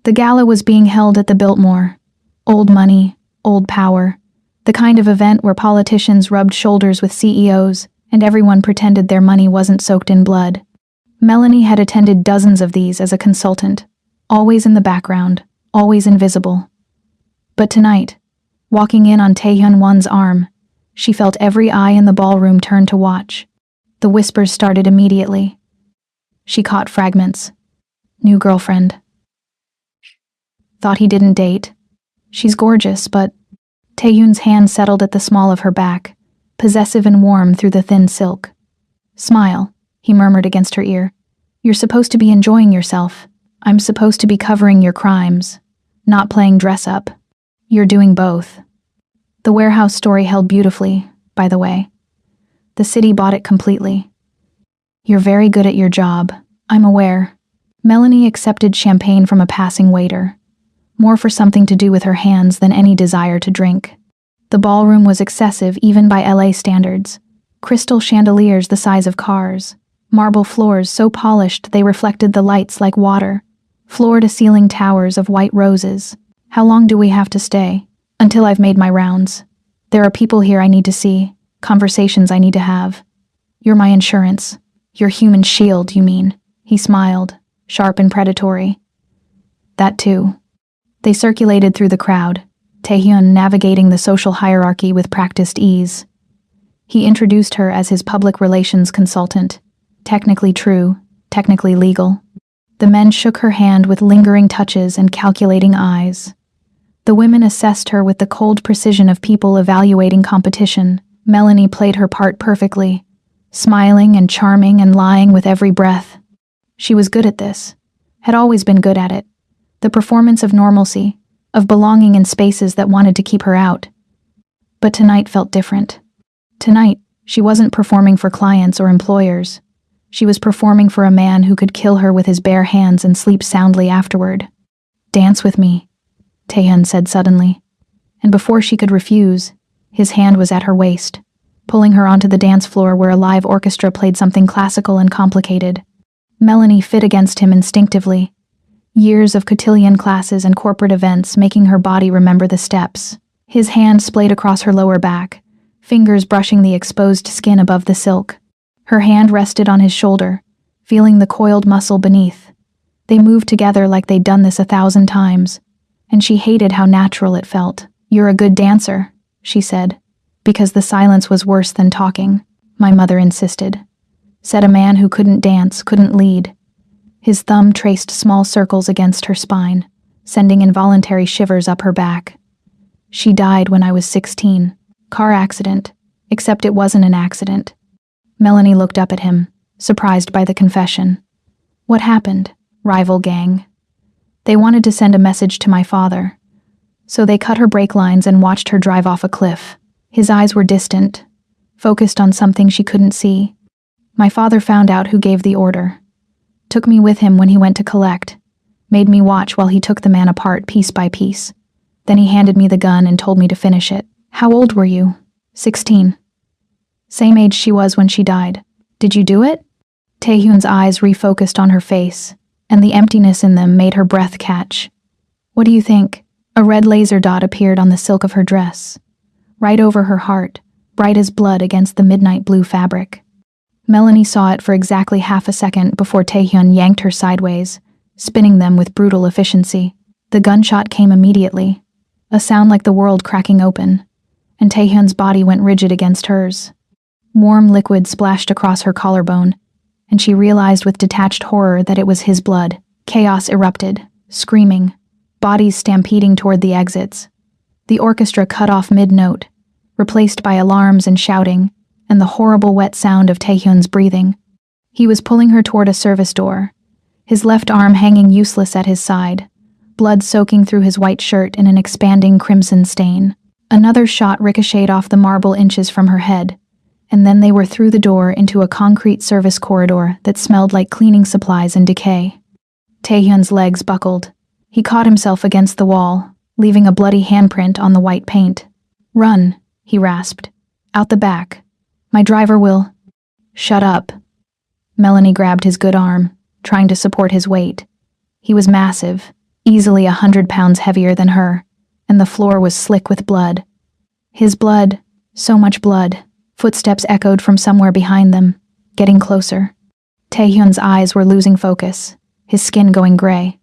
The gala was being held at the Biltmore. Old money, old power. The kind of event where politicians rubbed shoulders with CEOs and everyone pretended their money wasn't soaked in blood. Melanie had attended dozens of these as a consultant, always in the background, always invisible. But tonight, walking in on Taehyun-won's arm, she felt every eye in the ballroom turn to watch. The whispers started immediately. She caught fragments. "New girlfriend. Thought he didn't date. She's gorgeous, but..." Taehyun's hand settled at the small of her back, possessive and warm through the thin silk. "Smile," he murmured against her ear. "You're supposed to be enjoying yourself. I'm supposed to be covering your crimes, not playing dress-up. You're doing both." The warehouse story held beautifully, by the way. The city bought it completely. "You're very good at your job, I'm aware." Melanie accepted champagne from a passing waiter, more for something to do with her hands than any desire to drink. The ballroom was excessive even by LA standards. Crystal chandeliers the size of cars, marble floors so polished they reflected the lights like water, floor-to-ceiling towers of white roses. "How long do we have to stay?" "Until I've made my rounds. There are people here I need to see, conversations I need to have." "You're my insurance. Your human shield, you mean?" He smiled, sharp and predatory. "That too." They circulated through the crowd, Taehyun navigating the social hierarchy with practiced ease. He introduced her as his public relations consultant. Technically true, technically legal. The men shook her hand with lingering touches and calculating eyes. The women assessed her with the cold precision of people evaluating competition. Melanie played her part perfectly, smiling and charming and lying with every breath. She was good at this, had always been good at it. The performance of normalcy, of belonging in spaces that wanted to keep her out. But tonight felt different. Tonight, she wasn't performing for clients or employers. She was performing for a man who could kill her with his bare hands and sleep soundly afterward. "Dance with me," Taehyun said suddenly. And before she could refuse, his hand was at her waist, pulling her onto the dance floor where a live orchestra played something classical and complicated. Melanie fit against him instinctively. Years of cotillion classes and corporate events making her body remember the steps. His hand splayed across her lower back, fingers brushing the exposed skin above the silk. Her hand rested on his shoulder, feeling the coiled muscle beneath. They moved together like they'd done this 1,000 times, and she hated how natural it felt. "You're a good dancer," she said, because the silence was worse than talking. "My mother insisted," said a man who couldn't dance, couldn't lead. His thumb traced small circles against her spine, sending involuntary shivers up her back. "She died when I was 16. Car accident, except it wasn't an accident." Melanie looked up at him, surprised by the confession. "What happened?" "Rival gang. They wanted to send a message to my father, so they cut her brake lines and watched her drive off a cliff." His eyes were distant, focused on something she couldn't see. "My father found out who gave the order. Took me with him when he went to collect. Made me watch while he took the man apart piece by piece. Then he handed me the gun and told me to finish it." "How old were you?" 16. "Same age she was when she died. Did you do it?" Taehyun's eyes refocused on her face, and the emptiness in them made her breath catch. "What do you think?" A red laser dot appeared on the silk of her dress, right over her heart, bright as blood against the midnight blue fabric. Melanie saw it for exactly half a second before Taehyun yanked her sideways, spinning them with brutal efficiency. The gunshot came immediately, a sound like the world cracking open, and Taehyun's body went rigid against hers. Warm liquid splashed across her collarbone, and she realized with detached horror that it was his blood. Chaos erupted, screaming, bodies stampeding toward the exits. The orchestra cut off mid-note, replaced by alarms and shouting, and the horrible wet sound of Taehyun's breathing. He was pulling her toward a service door, his left arm hanging useless at his side, blood soaking through his white shirt in an expanding crimson stain. Another shot ricocheted off the marble inches from her head, and then they were through the door into a concrete service corridor that smelled like cleaning supplies and decay. Taehyun's legs buckled. He caught himself against the wall, leaving a bloody handprint on the white paint. "Run," he rasped. "Out the back. My driver will—" "Shut up." Melanie grabbed his good arm, trying to support his weight. He was massive, easily 100 pounds heavier than her, and the floor was slick with blood. His blood, so much blood. Footsteps echoed from somewhere behind them, getting closer. Taehyun's eyes were losing focus, his skin going gray.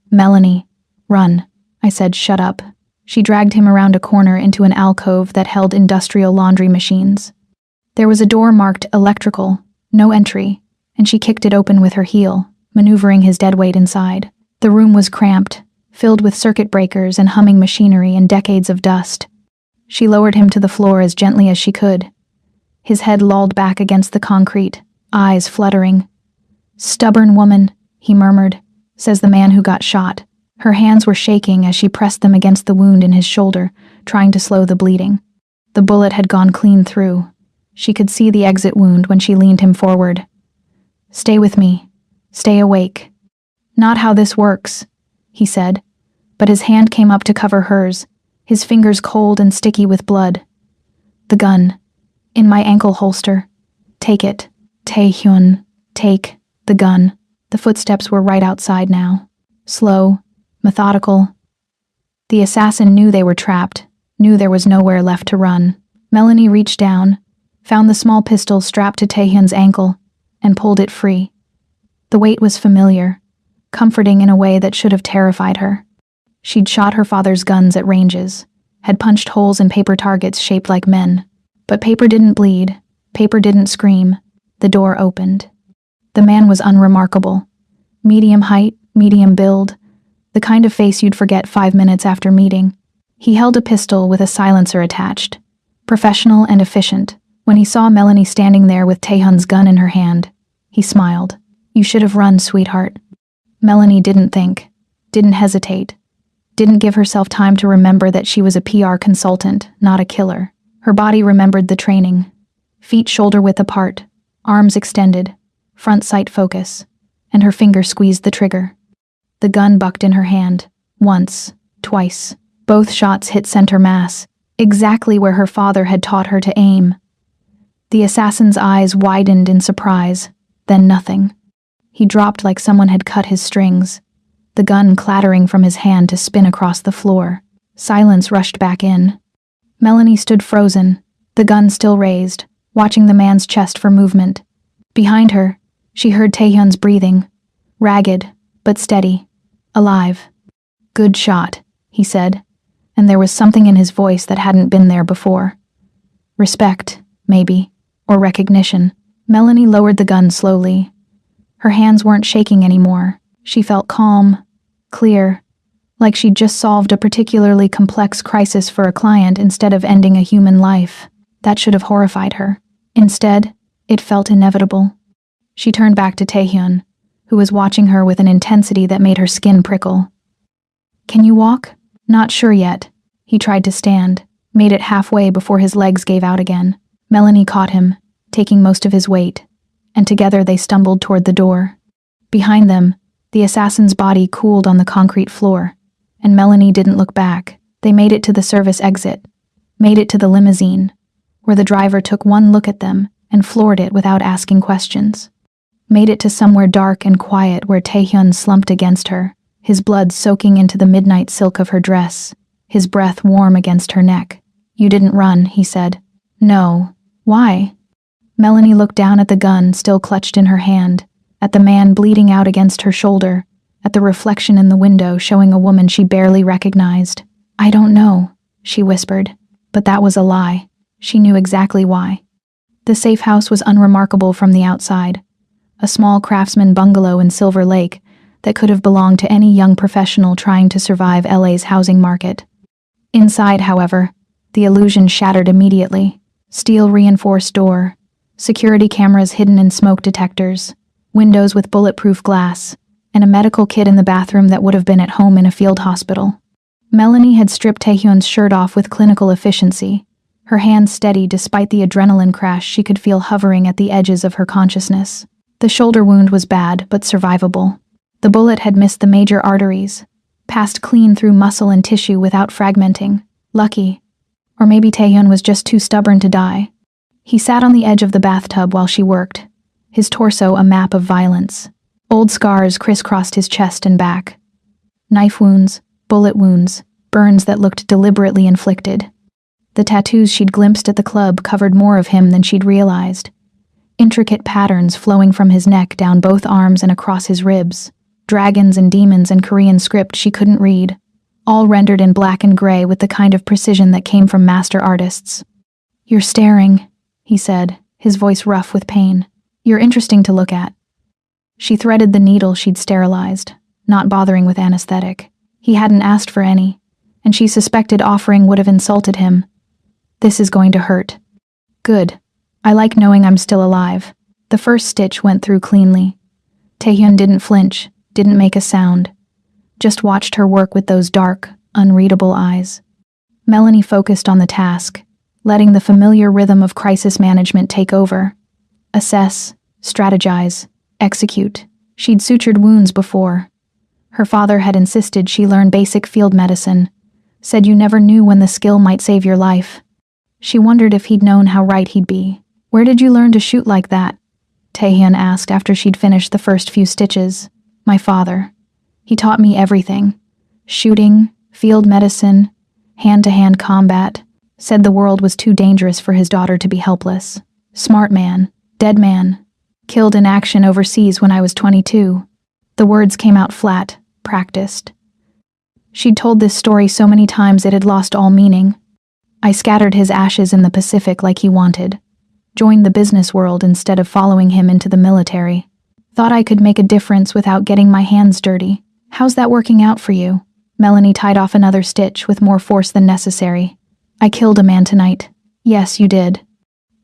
"Melanie, run." I said, "Shut up." She dragged him around a corner into an alcove that held industrial laundry machines. There was a door marked electrical, no entry, and she kicked it open with her heel, maneuvering his dead weight inside. The room was cramped, filled with circuit breakers and humming machinery and decades of dust. She lowered him to the floor as gently as she could. His head lolled back against the concrete, eyes fluttering. "Stubborn woman," he murmured, says the man who got shot. Her hands were shaking as she pressed them against the wound in his shoulder, trying to slow the bleeding. The bullet had gone clean through. She could see the exit wound when she leaned him forward. "Stay with me. Stay awake." "Not how this works," he said, but his hand came up to cover hers, his fingers cold and sticky with blood. "The gun. In my ankle holster. Take it. Taehyun, take the gun." The footsteps were right outside now. Slow, methodical. The assassin knew they were trapped, knew there was nowhere left to run. Melanie reached down, found the small pistol strapped to Taehyun's ankle, and pulled it free. The weight was familiar, comforting in a way that should have terrified her. She'd shot her father's guns at ranges, had punched holes in paper targets shaped like men. But paper didn't bleed, paper didn't scream. The door opened. The man was unremarkable. Medium height, medium build, the kind of face you'd forget 5 minutes after meeting. He held a pistol with a silencer attached, professional and efficient. When he saw Melanie standing there with Taehyun's gun in her hand, he smiled. "You should have run, sweetheart." Melanie didn't think, didn't hesitate, didn't give herself time to remember that she was a PR consultant, not a killer. Her body remembered the training. Feet shoulder-width apart, arms extended, front sight focus, and her finger squeezed the trigger. The gun bucked in her hand, once, twice. Both shots hit center mass, exactly where her father had taught her to aim. The assassin's eyes widened in surprise, then nothing. He dropped like someone had cut his strings, the gun clattering from his hand to spin across the floor. Silence rushed back in. Melanie stood frozen, the gun still raised, watching the man's chest for movement. Behind her, she heard Taehyun's breathing, ragged, but steady. Alive. Good shot, he said, and there was something in his voice that hadn't been there before. Respect, maybe, or recognition. Melanie lowered the gun slowly. Her hands weren't shaking anymore. She felt calm, clear, like she'd just solved a particularly complex crisis for a client instead of ending a human life. That should have horrified her. Instead, it felt inevitable. She turned back to Taehyun, who was watching her with an intensity that made her skin prickle. Can you walk? Not sure yet. He tried to stand, made it halfway before his legs gave out again. Melanie caught him, taking most of his weight, and together they stumbled toward the door. Behind them, the assassin's body cooled on the concrete floor, and Melanie didn't look back. They made it to the service exit, made it to the limousine, where the driver took one look at them and floored it without asking questions. Made it to somewhere dark and quiet where Taehyun slumped against her, his blood soaking into the midnight silk of her dress, his breath warm against her neck. You didn't run, he said. No. Why? Melanie looked down at the gun still clutched in her hand, at the man bleeding out against her shoulder, at the reflection in the window showing a woman she barely recognized. I don't know, she whispered, but that was a lie. She knew exactly why. The safe house was unremarkable from the outside, a small craftsman bungalow in Silver Lake that could have belonged to any young professional trying to survive LA's housing market. Inside, however, the illusion shattered immediately. Steel-reinforced door, security cameras hidden in smoke detectors, windows with bulletproof glass, and a medical kit in the bathroom that would have been at home in a field hospital. Melanie had stripped Taehyun's shirt off with clinical efficiency, her hands steady despite the adrenaline crash she could feel hovering at the edges of her consciousness. The shoulder wound was bad, but survivable. The bullet had missed the major arteries, passed clean through muscle and tissue without fragmenting. Lucky. Or maybe Taehyun was just too stubborn to die. He sat on the edge of the bathtub while she worked, his torso a map of violence. Old scars crisscrossed his chest and back. Knife wounds, bullet wounds, burns that looked deliberately inflicted. The tattoos she'd glimpsed at the club covered more of him than she'd realized. Intricate patterns flowing from his neck down both arms and across his ribs. Dragons and demons in Korean script she couldn't read, all rendered in black and gray with the kind of precision that came from master artists. You're staring, he said, his voice rough with pain. You're interesting to look at. She threaded the needle she'd sterilized, not bothering with anesthetic. He hadn't asked for any, and she suspected offering would have insulted him. This is going to hurt. Good. I like knowing I'm still alive. The first stitch went through cleanly. Taehyun didn't flinch, didn't make a sound. Just watched her work with those dark, unreadable eyes. Melanie focused on the task, letting the familiar rhythm of crisis management take over. Assess, strategize, execute. She'd sutured wounds before. Her father had insisted she learn basic field medicine, said you never knew when the skill might save your life. She wondered if he'd known how right he'd be. Where did you learn to shoot like that? Taehyun asked after she'd finished the first few stitches. My father. He taught me everything. Shooting, field medicine, hand-to-hand combat. Said the world was too dangerous for his daughter to be helpless. Smart man. Dead man. Killed in action overseas when I was 22. The words came out flat, practiced. She'd told this story so many times it had lost all meaning. I scattered his ashes in the Pacific like he wanted. Joined the business world instead of following him into the military. Thought I could make a difference without getting my hands dirty. How's that working out for you? Melanie tied off another stitch with more force than necessary. I killed a man tonight. Yes, you did.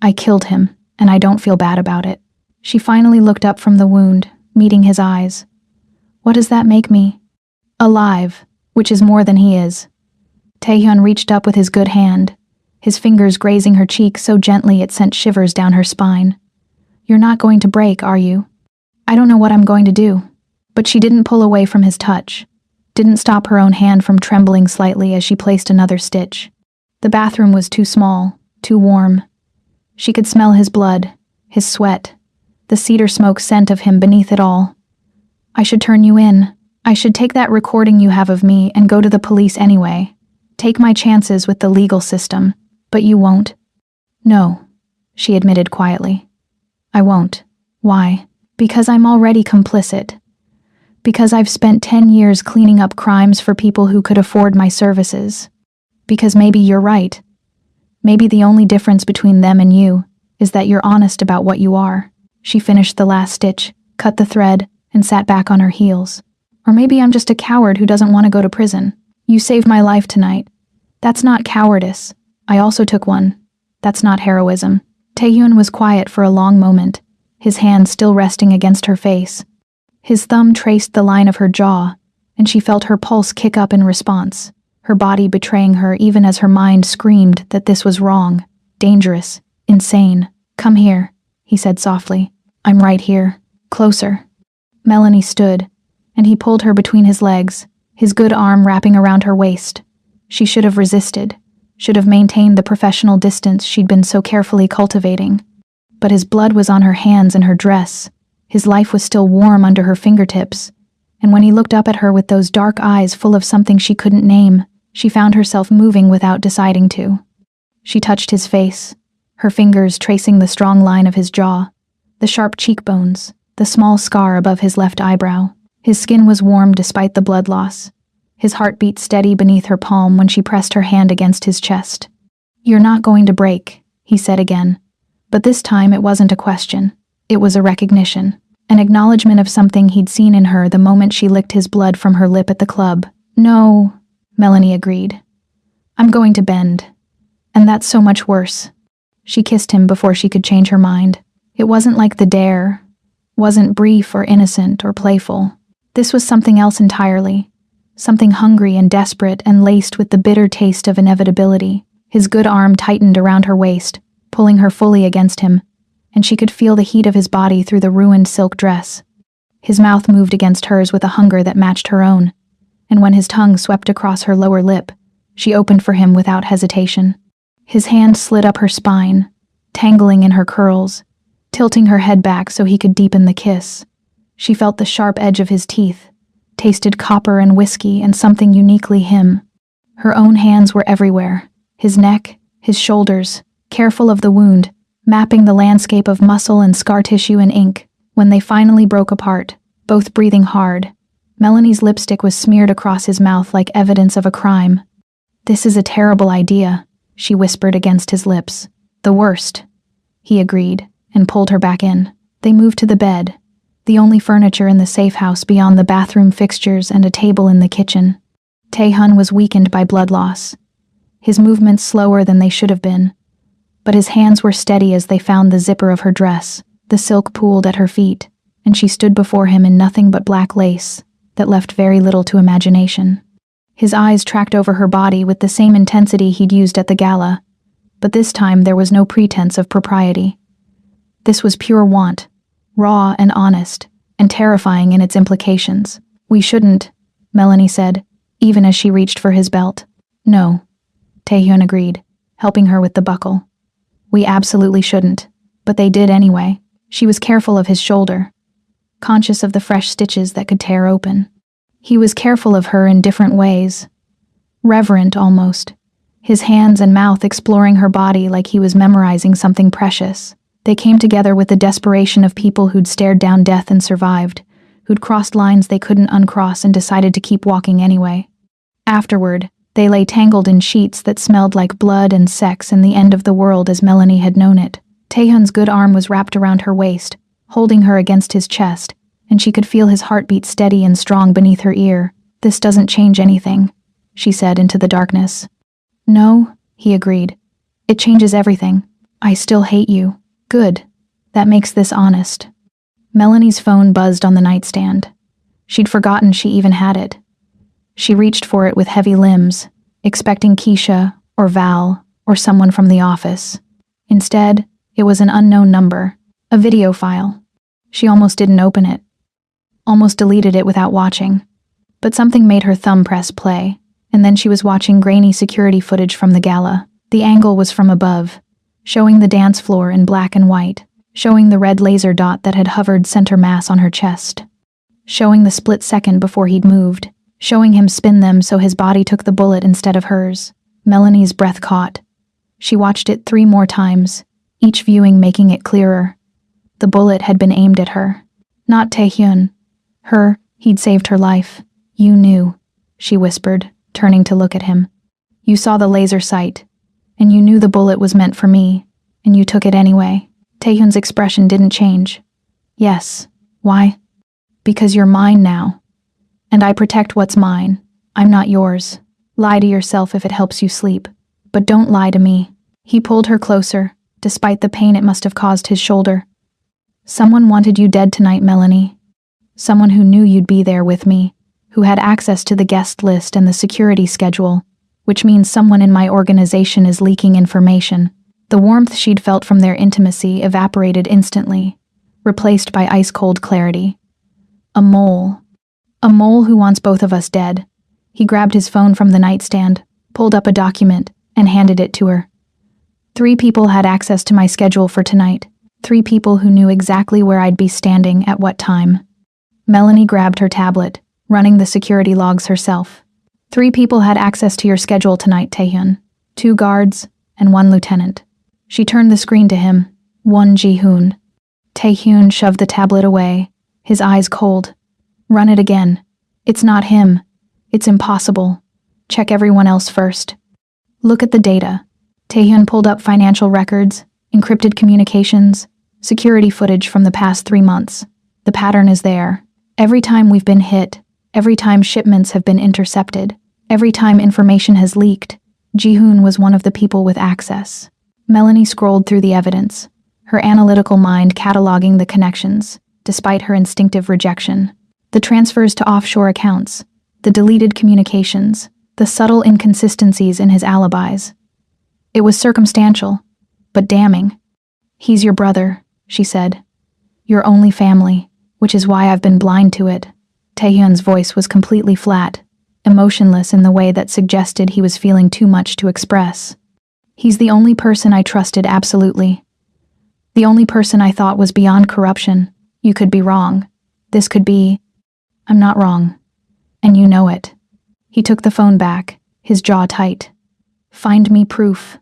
I killed him, and I don't feel bad about it. She finally looked up from the wound, meeting his eyes. What does that make me? Alive, which is more than he is. Taehyun reached up with his good hand, his fingers grazing her cheek so gently it sent shivers down her spine. You're not going to break, are you? I don't know what I'm going to do. But she didn't pull away from his touch, didn't stop her own hand from trembling slightly as she placed another stitch. The bathroom was too small, too warm. She could smell his blood, his sweat, the cedar smoke scent of him beneath it all. I should turn you in. I should take that recording you have of me and go to the police anyway. Take my chances with the legal system, but you won't. No, she admitted quietly. I won't. Why? Because I'm already complicit. Because I've spent 10 years cleaning up crimes for people who could afford my services. Because maybe you're right. Maybe the only difference between them and you is that you're honest about what you are. She finished the last stitch, cut the thread, and sat back on her heels. Or maybe I'm just a coward who doesn't want to go to prison. You saved my life tonight. That's not cowardice. I also took one. That's not heroism. Taehyun was quiet for a long moment, his hand still resting against her face. His thumb traced the line of her jaw, and she felt her pulse kick up in response, her body betraying her even as her mind screamed that this was wrong, dangerous, insane. Come here, he said softly. I'm right here. Closer. Melanie stood, and he pulled her between his legs, his good arm wrapping around her waist. She should have resisted, should have maintained the professional distance she'd been so carefully cultivating. But his blood was on her hands and her dress. His life was still warm under her fingertips, and when he looked up at her with those dark eyes full of something she couldn't name, she found herself moving without deciding to. She touched his face, her fingers tracing the strong line of his jaw, the sharp cheekbones, the small scar above his left eyebrow. His skin was warm despite the blood loss. His heart beat steady beneath her palm when she pressed her hand against his chest. You're not going to break, he said again. But this time it wasn't a question. It was a recognition, an acknowledgement of something he'd seen in her the moment she licked his blood from her lip at the club. No, Melanie agreed. I'm going to bend. And that's so much worse. She kissed him before she could change her mind. It wasn't like the dare, wasn't brief or innocent or playful. This was something else entirely, something hungry and desperate and laced with the bitter taste of inevitability. His good arm tightened around her waist, pulling her fully against him, and she could feel the heat of his body through the ruined silk dress. His mouth moved against hers with a hunger that matched her own, and when his tongue swept across her lower lip, she opened for him without hesitation. His hand slid up her spine, tangling in her curls, tilting her head back so he could deepen the kiss. She felt the sharp edge of his teeth, tasted copper and whiskey and something uniquely him. Her own hands were everywhere, his neck, his shoulders, careful of the wound, mapping the landscape of muscle and scar tissue in ink. When they finally broke apart, both breathing hard, Melanie's lipstick was smeared across his mouth like evidence of a crime. This is a terrible idea, she whispered against his lips. The worst, he agreed, and pulled her back in. They moved to the bed, the only furniture in the safe house beyond the bathroom fixtures and a table in the kitchen. Taehyun was weakened by blood loss, his movements slower than they should have been, but his hands were steady as they found the zipper of her dress. The silk pooled at her feet, and she stood before him in nothing but black lace that left very little to imagination. His eyes tracked over her body with the same intensity he'd used at the gala, but this time there was no pretense of propriety. This was pure want, raw and honest, and terrifying in its implications. We shouldn't, Melanie said, even as she reached for his belt. No, Taehyun agreed, helping her with the buckle. We absolutely shouldn't, but they did anyway. She was careful of his shoulder, conscious of the fresh stitches that could tear open. He was careful of her in different ways, reverent almost, his hands and mouth exploring her body like he was memorizing something precious. They came together with the desperation of people who'd stared down death and survived, who'd crossed lines they couldn't uncross and decided to keep walking anyway. Afterward, they lay tangled in sheets that smelled like blood and sex and the end of the world as Melanie had known it. Taehyun's good arm was wrapped around her waist, holding her against his chest, and she could feel his heartbeat steady and strong beneath her ear. This doesn't change anything, she said into the darkness. No, he agreed. It changes everything. I still hate you. Good. That makes this honest. Melanie's phone buzzed on the nightstand. She'd forgotten she even had it. She reached for it with heavy limbs, expecting Keisha or Val or someone from the office. Instead, it was an unknown number, a video file. She almost didn't open it, almost deleted it without watching. But something made her thumb press play, and then she was watching grainy security footage from the gala. The angle was from above, showing the dance floor in black and white, showing the red laser dot that had hovered center mass on her chest, showing the split second before he'd moved, showing him spin them so his body took the bullet instead of hers. Melanie's breath caught. She watched it 3 more times, each viewing making it clearer. The bullet had been aimed at her. Not Taehyun. Her, He'd saved her life. You knew, she whispered, turning to look at him. You saw the laser sight, and you knew the bullet was meant for me, and you took it anyway. Taehyun's expression didn't change. Yes. Why? Because you're mine now. And I protect what's mine. I'm not yours. Lie to yourself if it helps you sleep. But don't lie to me. He pulled her closer, despite the pain it must have caused his shoulder. Someone wanted you dead tonight, Melanie. Someone who knew you'd be there with me, who had access to the guest list and the security schedule, which means someone in my organization is leaking information. The warmth she'd felt from their intimacy evaporated instantly, replaced by ice-cold clarity. A mole. A mole who wants both of us dead. He grabbed his phone from the nightstand, pulled up a document, and handed it to her. 3 people had access to my schedule for tonight. 3 people who knew exactly where I'd be standing at what time. Melanie grabbed her tablet, running the security logs herself. 3 people had access to your schedule tonight, Taehyun. 2 guards and 1 lieutenant. She turned the screen to him. 1 Ji-hoon. Taehyun shoved the tablet away, his eyes cold. Run it again. It's not him. It's impossible. Check everyone else first. Look at the data. Taehyun pulled up financial records, encrypted communications, security footage from the past 3 months. The pattern is there. Every time we've been hit, every time shipments have been intercepted, every time information has leaked, Ji-hoon was one of the people with access. Melanie scrolled through the evidence, her analytical mind cataloging the connections, despite her instinctive rejection. The transfers to offshore accounts, the deleted communications, the subtle inconsistencies in his alibis. It was circumstantial, but damning. He's your brother, she said. Your only family, which is why I've been blind to it. Taehyun's voice was completely flat, emotionless in the way that suggested he was feeling too much to express. He's the only person I trusted absolutely. The only person I thought was beyond corruption. You could be wrong. This could be... I'm not wrong. And you know it. He took the phone back, his jaw tight. Find me proof.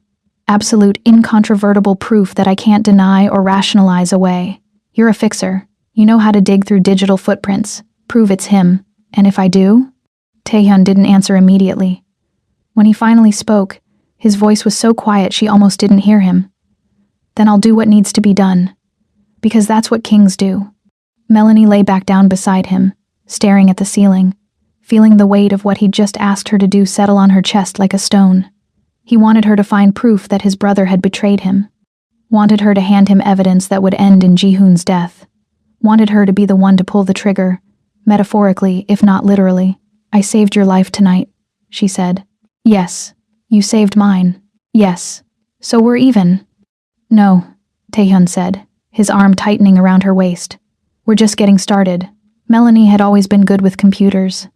Absolute, incontrovertible proof that I can't deny or rationalize away. You're a fixer. You know how to dig through digital footprints. Prove it's him. And if I do? Taehyun didn't answer immediately. When he finally spoke, his voice was so quiet she almost didn't hear him. Then I'll do what needs to be done. Because that's what kings do. Melanie lay back down beside him, staring at the ceiling, feeling the weight of what he'd just asked her to do settle on her chest like a stone. He wanted her to find proof that his brother had betrayed him. Wanted her to hand him evidence that would end in Ji-hoon's death. Wanted her to be the one to pull the trigger, metaphorically, if not literally. I saved your life tonight, she said. Yes, you saved mine. Yes, so we're even. No, Taehyun said, his arm tightening around her waist. We're just getting started. Melanie had always been good with computers.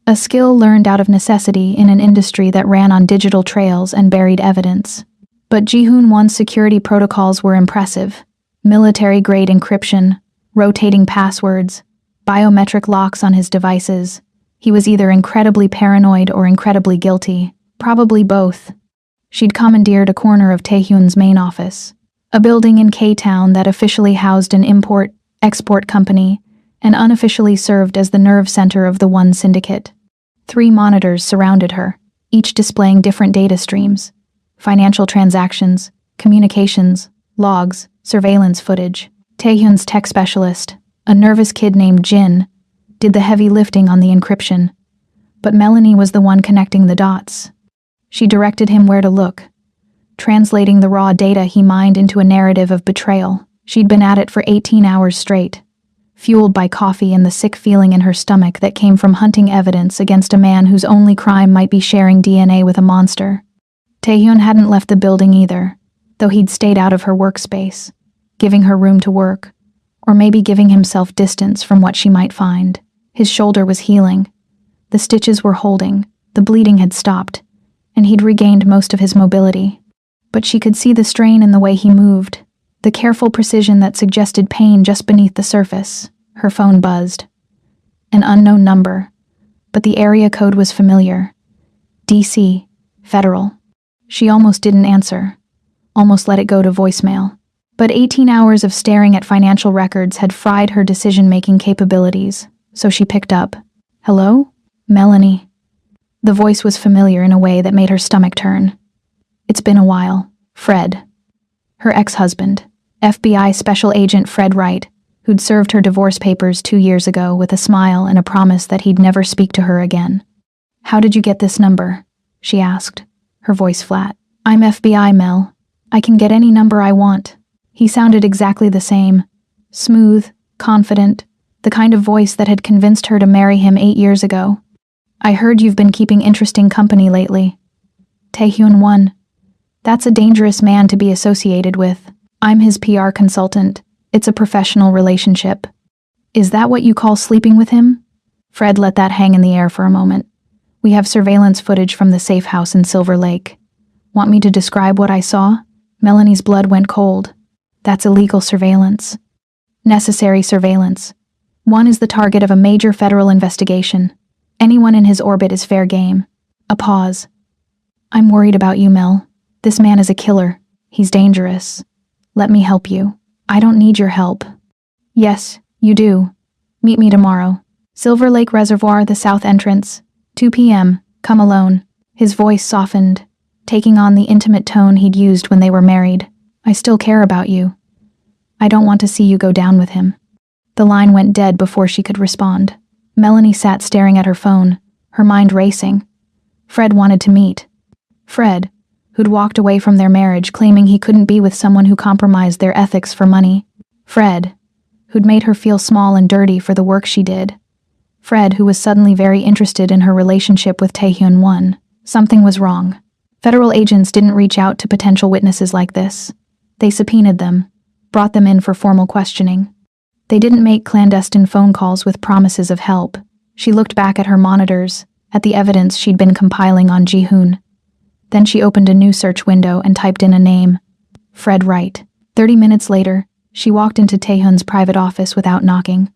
A skill learned out of necessity in an industry that ran on digital trails and buried evidence. But Ji-hoon One's security protocols were impressive. Military-grade encryption, rotating passwords, biometric locks on his devices. He was either incredibly paranoid or incredibly guilty, probably both. She'd commandeered a corner of Taehyun's main office, a building in K-Town that officially housed an import-export company and unofficially served as the nerve center of the One Syndicate. 3 monitors surrounded her, each displaying different data streams: financial transactions, communications, logs, surveillance footage. Taehyun's tech specialist, a nervous kid named Jin, did the heavy lifting on the encryption, but Melanie was the one connecting the dots. She directed him where to look, translating the raw data he mined into a narrative of betrayal. She'd been at it for 18 hours straight, fueled by coffee and the sick feeling in her stomach that came from hunting evidence against a man whose only crime might be sharing DNA with a monster. Taehyun hadn't left the building either, though he'd stayed out of her workspace, giving her room to work, or maybe giving himself distance from what she might find. His shoulder was healing. The stitches were holding, the bleeding had stopped, and he'd regained most of his mobility. But she could see the strain in the way he moved, the careful precision that suggested pain just beneath the surface. Her phone buzzed. An unknown number, but the area code was familiar. DC, Federal. She almost didn't answer, almost let it go to voicemail. But 18 hours of staring at financial records had fried her decision-making capabilities. so she picked up. "Hello? Melanie." The voice was familiar in a way that made her stomach turn. "It's been a while. Fred." Her ex-husband, FBI Special Agent Fred Wright, who'd served her divorce papers 2 years ago with a smile and a promise that he'd never speak to her again. "How did you get this number?" she asked, her voice flat. "I'm FBI, Mel. I can get any number I want." He sounded exactly the same. Smooth, confident, the kind of voice that had convinced her to marry him 8 years ago. "I heard you've been keeping interesting company lately." Taehyun-won. "That's a dangerous man to be associated with. I'm his PR consultant. It's a professional relationship." "Is that what you call sleeping with him?" Fred let that hang in the air for a moment. "We have surveillance footage from the safe house in Silver Lake." "Want me to describe what I saw?" Melanie's blood went cold. "That's illegal surveillance." "Necessary surveillance. One is the target of a major federal investigation. Anyone in his orbit is fair game." A pause. "I'm worried about you, Mel. This man is a killer. He's dangerous. Let me help you." "I don't need your help." "Yes, you do. Meet me tomorrow. Silver Lake Reservoir, the south entrance. 2 p.m. Come alone." His voice softened, taking on the intimate tone he'd used when they were married. "I still care about you. I don't want to see you go down with him." The line went dead before she could respond. Melanie sat staring at her phone, her mind racing. Fred wanted to meet. Fred, who'd walked away from their marriage claiming he couldn't be with someone who compromised their ethics for money. Fred, who'd made her feel small and dirty for the work she did. Fred, who was suddenly very interested in her relationship with Taehyun-won. Something was wrong. Federal agents didn't reach out to potential witnesses like this. They subpoenaed them, brought them in for formal questioning. They didn't make clandestine phone calls with promises of help. She looked back at her monitors, at the evidence she'd been compiling on Ji-hoon. Then she opened a new search window and typed in a name. Fred Wright. 30 minutes later, she walked into Taehyun's private office without knocking.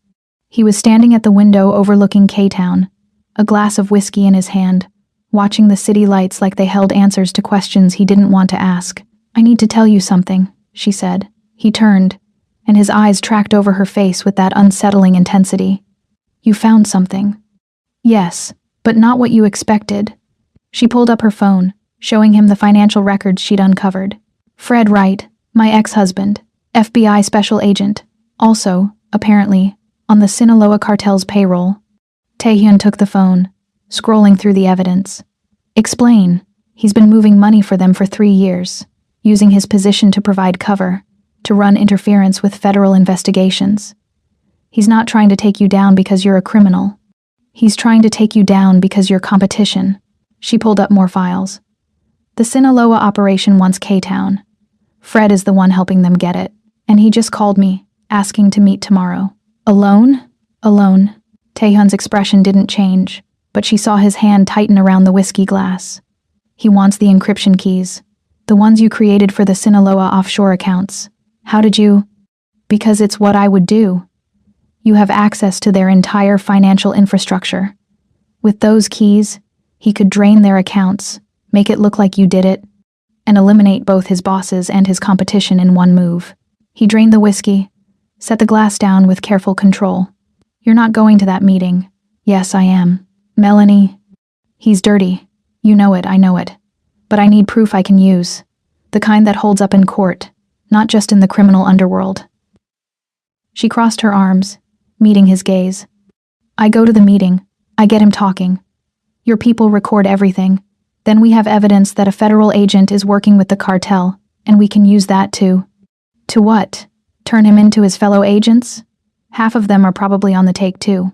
He was standing at the window overlooking K-Town, a glass of whiskey in his hand, watching the city lights like they held answers to questions he didn't want to ask. "I need to tell you something," she said. He turned, and his eyes tracked over her face with that unsettling intensity. "You found something." "Yes, but not what you expected." She pulled up her phone, showing him the financial records she'd uncovered. "Fred Wright, my ex-husband, FBI special agent, also, apparently, on the Sinaloa cartel's payroll." Taehyun took the phone, scrolling through the evidence. "Explain. He's been moving money for them for 3 years, using his position to provide cover, to run interference with federal investigations. He's not trying to take you down because you're a criminal. He's trying to take you down because you're competition." She pulled up more files. "The Sinaloa operation wants K-Town. Fred is the one helping them get it, and he just called me, asking to meet tomorrow." "Alone?" "Alone." Taehyun's expression didn't change, but she saw his hand tighten around the whiskey glass. "He wants the encryption keys, the ones you created for the Sinaloa offshore accounts." "How did you?" "Because it's what I would do. You have access to their entire financial infrastructure. With those keys, he could drain their accounts, make it look like you did it, and eliminate both his bosses and his competition in one move." He drained the whiskey, set the glass down with careful control. "You're not going to that meeting." "Yes, I am." "Melanie." "He's dirty. You know it, I know it. But I need proof I can use. The kind that holds up in court, not just in the criminal underworld." She crossed her arms, meeting his gaze. "I go to the meeting. I get him talking. Your people record everything. Then we have evidence that a federal agent is working with the cartel, and we can use that to..." "To what? Turn him into his fellow agents? Half of them are probably on the take too."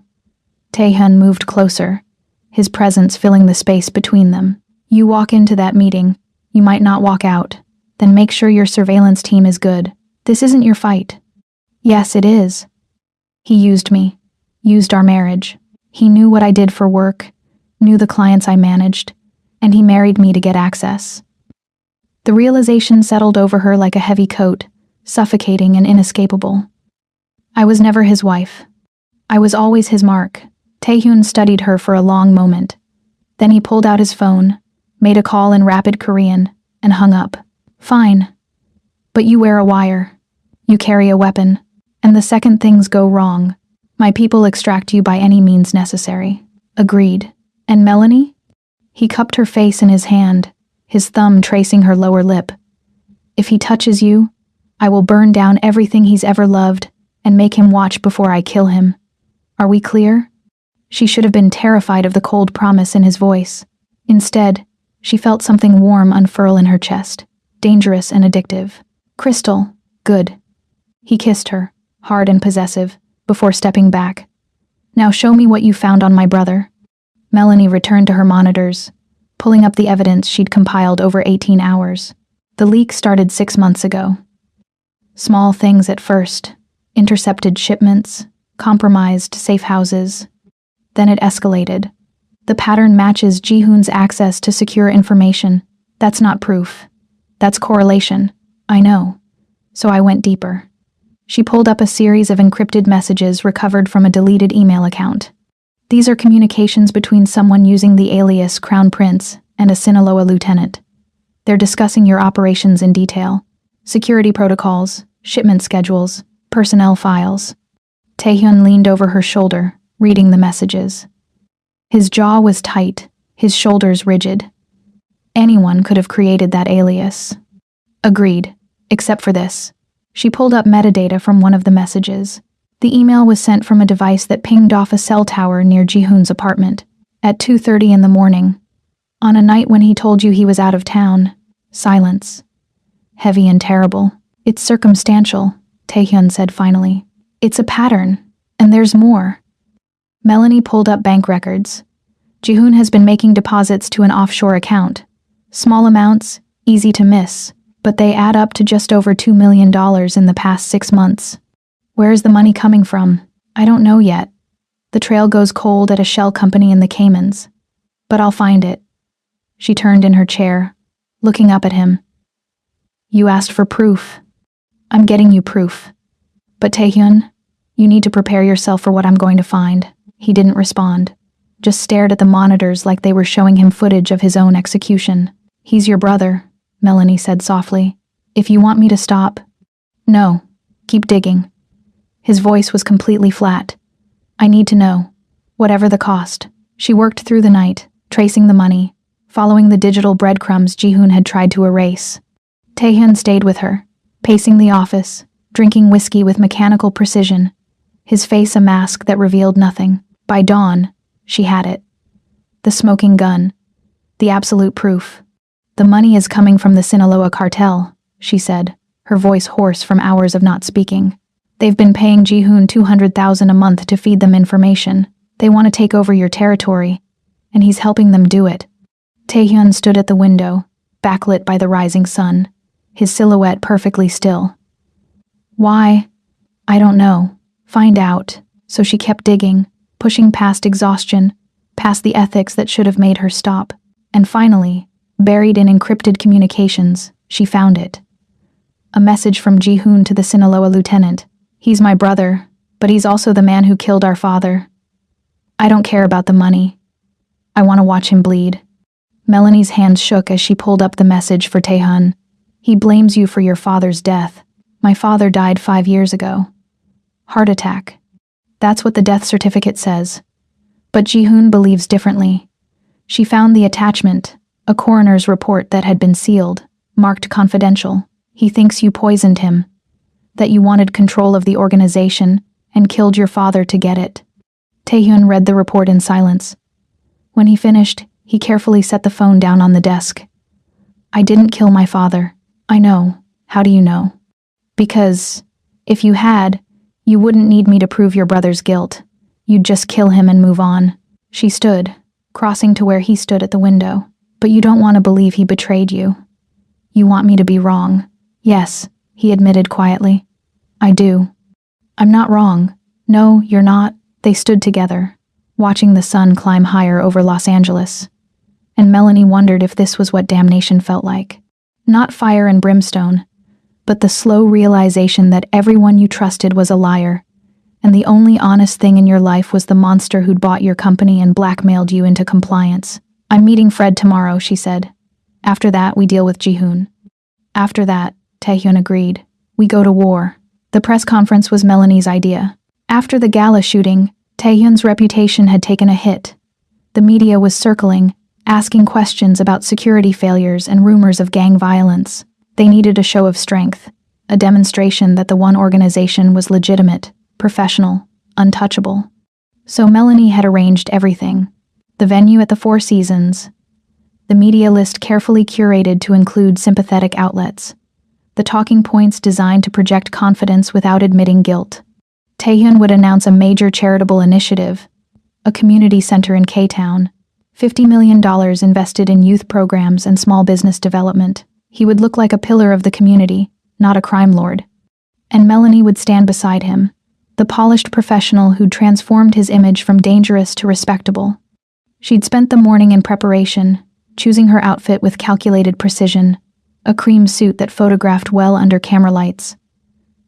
Taehyun moved closer, his presence filling the space between them. "You walk into that meeting. You might not walk out. Then make sure your surveillance team is good. This isn't your fight." "Yes, it is. He used me. Used our marriage. He knew what I did for work, knew the clients I managed, and he married me to get access." The realization settled over her like a heavy coat, suffocating and inescapable. "I was never his wife. I was always his mark." Taehyun studied her for a long moment. Then he pulled out his phone, made a call in rapid Korean, and hung up. "Fine. But you wear a wire. You carry a weapon. And the second things go wrong, My people extract you by any means necessary. Agreed. And Melanie? He cupped her face in his hand, his thumb tracing her lower lip. If he touches you, I will burn down everything he's ever loved and make him watch before I kill him. Are we clear? She should have been terrified of the cold promise in his voice. Instead, she felt something warm unfurl in her chest, dangerous and addictive. Crystal, good. He kissed her, hard and possessive, before stepping back. Now show me what you found on my brother. Melanie returned to her monitors, pulling up the evidence she'd compiled over 18 hours. The leak started 6 months ago. Small things at first, intercepted shipments, compromised safe houses. Then it escalated. The pattern matches Ji-hoon's access to secure information. That's not proof. That's correlation. I know. So I went deeper. She pulled up a series of encrypted messages recovered from a deleted email account. These are communications between someone using the alias Crown Prince and a Sinaloa lieutenant. They're discussing your operations in detail. Security protocols, shipment schedules, personnel files. Taehyun leaned over her shoulder, reading the messages. His jaw was tight, his shoulders rigid. Anyone could have created that alias. Agreed, except for this. She pulled up metadata from one of the messages. The email was sent from a device that pinged off a cell tower near Ji-hoon's apartment at 2:30 in the morning. On a night when he told you he was out of town. Silence. Heavy and terrible. It's circumstantial, Taehyun said finally. It's a pattern, and there's more. Melanie pulled up bank records. Ji-hoon has been making deposits to an offshore account. Small amounts, easy to miss, but they add up to just over $2 million in the past 6 months. Where is the money coming from? I don't know yet. The trail goes cold at a shell company in the Caymans. But I'll find it. She turned in her chair, looking up at him. You asked for proof. I'm getting you proof. But Taehyun, you need to prepare yourself for what I'm going to find. He didn't respond, just stared at the monitors like they were showing him footage of his own execution. He's your brother, Melanie said softly. If you want me to stop. No, keep digging. His voice was completely flat. I need to know, whatever the cost. She worked through the night, tracing the money, following the digital breadcrumbs Ji-hoon had tried to erase. Taehyun stayed with her, pacing the office, drinking whiskey with mechanical precision, his face a mask that revealed nothing. By dawn, she had it. The smoking gun. The absolute proof. The money is coming from the Sinaloa cartel, she said, her voice hoarse from hours of not speaking. They've been paying Ji-hoon $200,000 a month to feed them information. They want to take over your territory, and he's helping them do it. Taehyun stood at the window, backlit by the rising sun, his silhouette perfectly still. Why? I don't know. Find out. So she kept digging, pushing past exhaustion, past the ethics that should have made her stop. And finally, buried in encrypted communications, she found it. A message from Ji-hoon to the Sinaloa lieutenant. He's my brother, but he's also the man who killed our father. I don't care about the money. I want to watch him bleed. Melanie's hands shook as she pulled up the message for Taehyun. He blames you for your father's death. My father died 5 years ago. Heart attack. That's what the death certificate says. But Ji-hoon believes differently. She found the attachment, a coroner's report that had been sealed, marked confidential. He thinks you poisoned him, that you wanted control of the organization and killed your father to get it. Taehyun read the report in silence. When he finished, he carefully set the phone down on the desk. I didn't kill my father. I know. How do you know? Because, if you had, you wouldn't need me to prove your brother's guilt. You'd just kill him and move on. She stood, crossing to where he stood at the window. But you don't want to believe he betrayed you. You want me to be wrong. Yes, he admitted quietly. I do. I'm not wrong. No, you're not. They stood together, watching the sun climb higher over Los Angeles. And Melanie wondered if this was what damnation felt like. Not fire and brimstone, but the slow realization that everyone you trusted was a liar, and the only honest thing in your life was the monster who'd bought your company and blackmailed you into compliance. I'm meeting Fred tomorrow, she said. After that, we deal with Ji-hoon. After that, Taehyun agreed. We go to war. The press conference was Melanie's idea. After the gala shooting, Taehyun's reputation had taken a hit. The media was circling, asking questions about security failures and rumors of gang violence. They needed a show of strength, a demonstration that the one organization was legitimate, professional, untouchable. So Melanie had arranged everything. The venue at the Four Seasons. The media list carefully curated to include sympathetic outlets. The talking points designed to project confidence without admitting guilt. Taehyun would announce a major charitable initiative, a community center in K-Town, $50 million invested in youth programs and small business development. He would look like a pillar of the community, not a crime lord. And Melanie would stand beside him, the polished professional who'd transformed his image from dangerous to respectable. She'd spent the morning in preparation, choosing her outfit with calculated precision, a cream suit that photographed well under camera lights.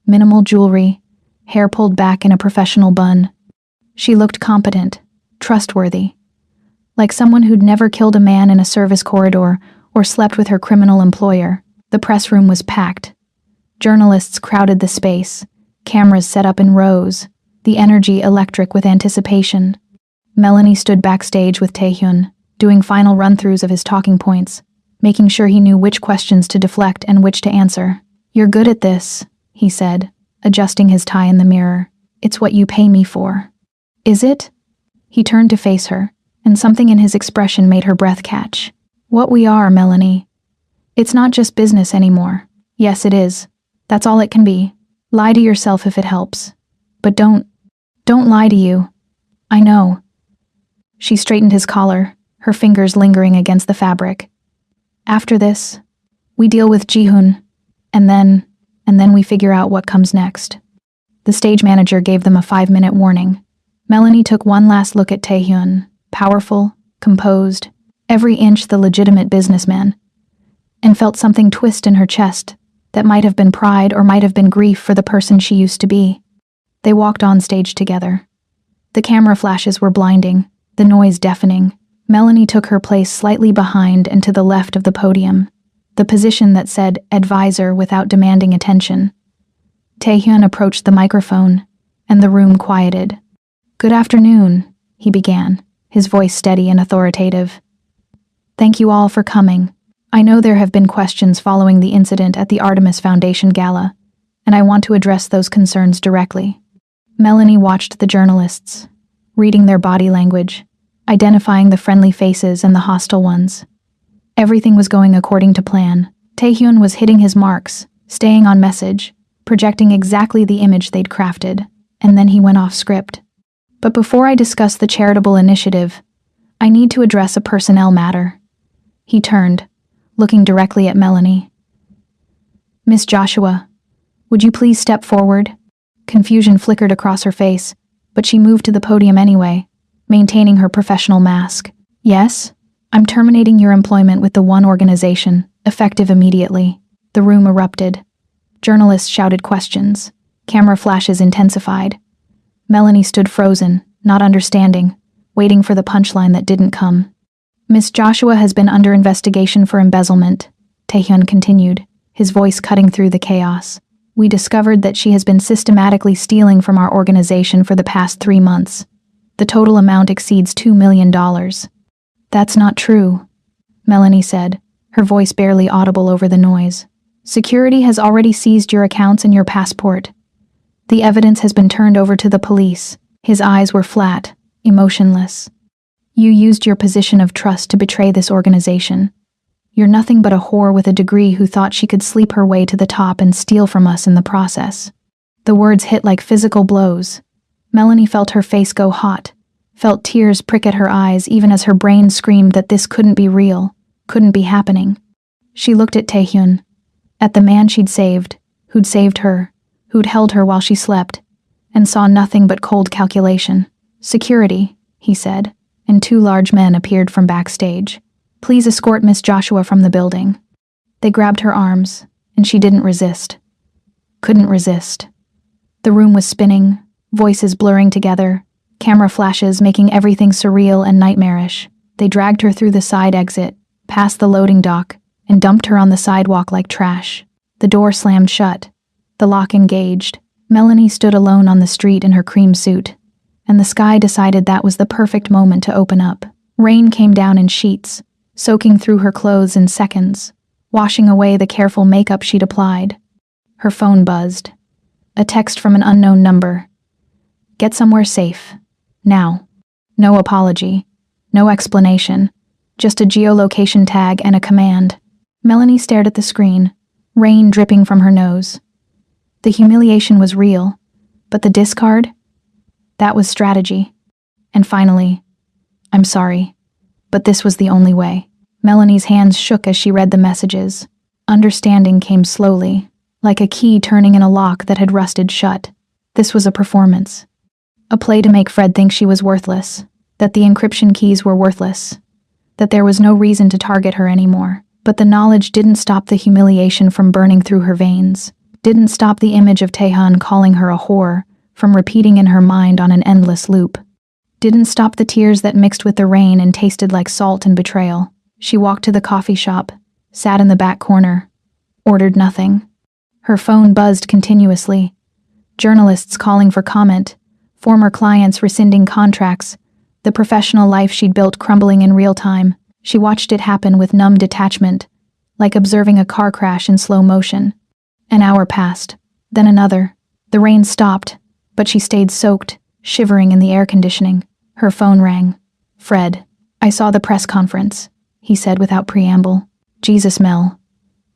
Minimal jewelry, hair pulled back in a professional bun. She looked competent, trustworthy, like someone who'd never killed a man in a service corridor or slept with her criminal employer. The press room was packed. Journalists crowded the space, cameras set up in rows, the energy electric with anticipation. Melanie stood backstage with Taehyun, doing final run-throughs of his talking points, making sure he knew which questions to deflect and which to answer. "You're good at this," he said, adjusting his tie in the mirror. "It's what you pay me for." "Is it?" He turned to face her, and something in his expression made her breath catch. "What we are, Melanie. It's not just business anymore. Yes, it is. That's all it can be. Lie to yourself if it helps. But don't lie to you. I know." She straightened his collar, her fingers lingering against the fabric. "After this, we deal with Jihoon, and then we figure out what comes next." The stage manager gave them a 5-minute warning. Melanie took one last look at Taehyun, powerful, composed, every inch the legitimate businessman, and felt something twist in her chest that might have been pride or might have been grief for the person she used to be. They walked on stage together. The camera flashes were blinding, the noise deafening. Melanie took her place slightly behind and to the left of the podium, the position that said advisor without demanding attention. Taehyun approached the microphone, and the room quieted. "Good afternoon," he began, his voice steady and authoritative. "Thank you all for coming. I know there have been questions following the incident at the Artemis Foundation Gala, and I want to address those concerns directly." Melanie watched the journalists, reading their body language, identifying the friendly faces and the hostile ones. Everything was going according to plan. Taehyun was hitting his marks, staying on message, projecting exactly the image they'd crafted, and then he went off script. "But before I discuss the charitable initiative, I need to address a personnel matter." He turned, looking directly at Melanie. "Miss Joshua, would you please step forward?" Confusion flickered across her face, but she moved to the podium anyway, maintaining her professional mask. "Yes, I'm terminating your employment with the One organization, effective immediately." The room erupted. Journalists shouted questions. Camera flashes intensified. Melanie stood frozen, not understanding, waiting for the punchline that didn't come. "Miss Joshua has been under investigation for embezzlement," Taehyun continued, his voice cutting through the chaos. "We discovered that she has been systematically stealing from our organization for the past 3 months. The total amount exceeds $2 million. "That's not true," Melanie said, her voice barely audible over the noise. "Security has already seized your accounts and your passport. The evidence has been turned over to the police." His eyes were flat, emotionless. "You used your position of trust to betray this organization. You're nothing but a whore with a degree who thought she could sleep her way to the top and steal from us in the process." The words hit like physical blows. Melanie felt her face go hot, felt tears prick at her eyes even as her brain screamed that this couldn't be real, couldn't be happening. She looked at Taehyun, at the man she'd saved, who'd saved her, who'd held her while she slept, and saw nothing but cold calculation. "Security," he said, and 2 large men appeared from backstage. "Please escort Miss Joshua from the building." They grabbed her arms, and she didn't resist. Couldn't resist. The room was spinning, voices blurring together, camera flashes making everything surreal and nightmarish. They dragged her through the side exit, past the loading dock, and dumped her on the sidewalk like trash. The door slammed shut, the lock engaged, Melanie stood alone on the street in her cream suit, and the sky decided that was the perfect moment to open up. Rain came down in sheets, soaking through her clothes in seconds, washing away the careful makeup she'd applied. Her phone buzzed. A text from an unknown number. Get somewhere safe. Now. No apology. No explanation. Just a geolocation tag and a command. Melanie stared at the screen, rain dripping from her nose. The humiliation was real, but the discard? That was strategy. And finally, I'm sorry, but this was the only way. Melanie's hands shook as she read the messages. Understanding came slowly, like a key turning in a lock that had rusted shut. This was a performance. A play to make Fred think she was worthless, that the encryption keys were worthless, that there was no reason to target her anymore. But the knowledge didn't stop the humiliation from burning through her veins, didn't stop the image of Taehyun calling her a whore from repeating in her mind on an endless loop, didn't stop the tears that mixed with the rain and tasted like salt and betrayal. She walked to the coffee shop, sat in the back corner, ordered nothing. Her phone buzzed continuously. Journalists calling for comment, former clients rescinding contracts, the professional life she'd built crumbling in real time. She watched it happen with numb detachment, like observing a car crash in slow motion. An hour passed, then another. The rain stopped, but she stayed soaked, shivering in the air conditioning. Her phone rang. Fred, I saw the press conference, he said without preamble. Jesus, Mel.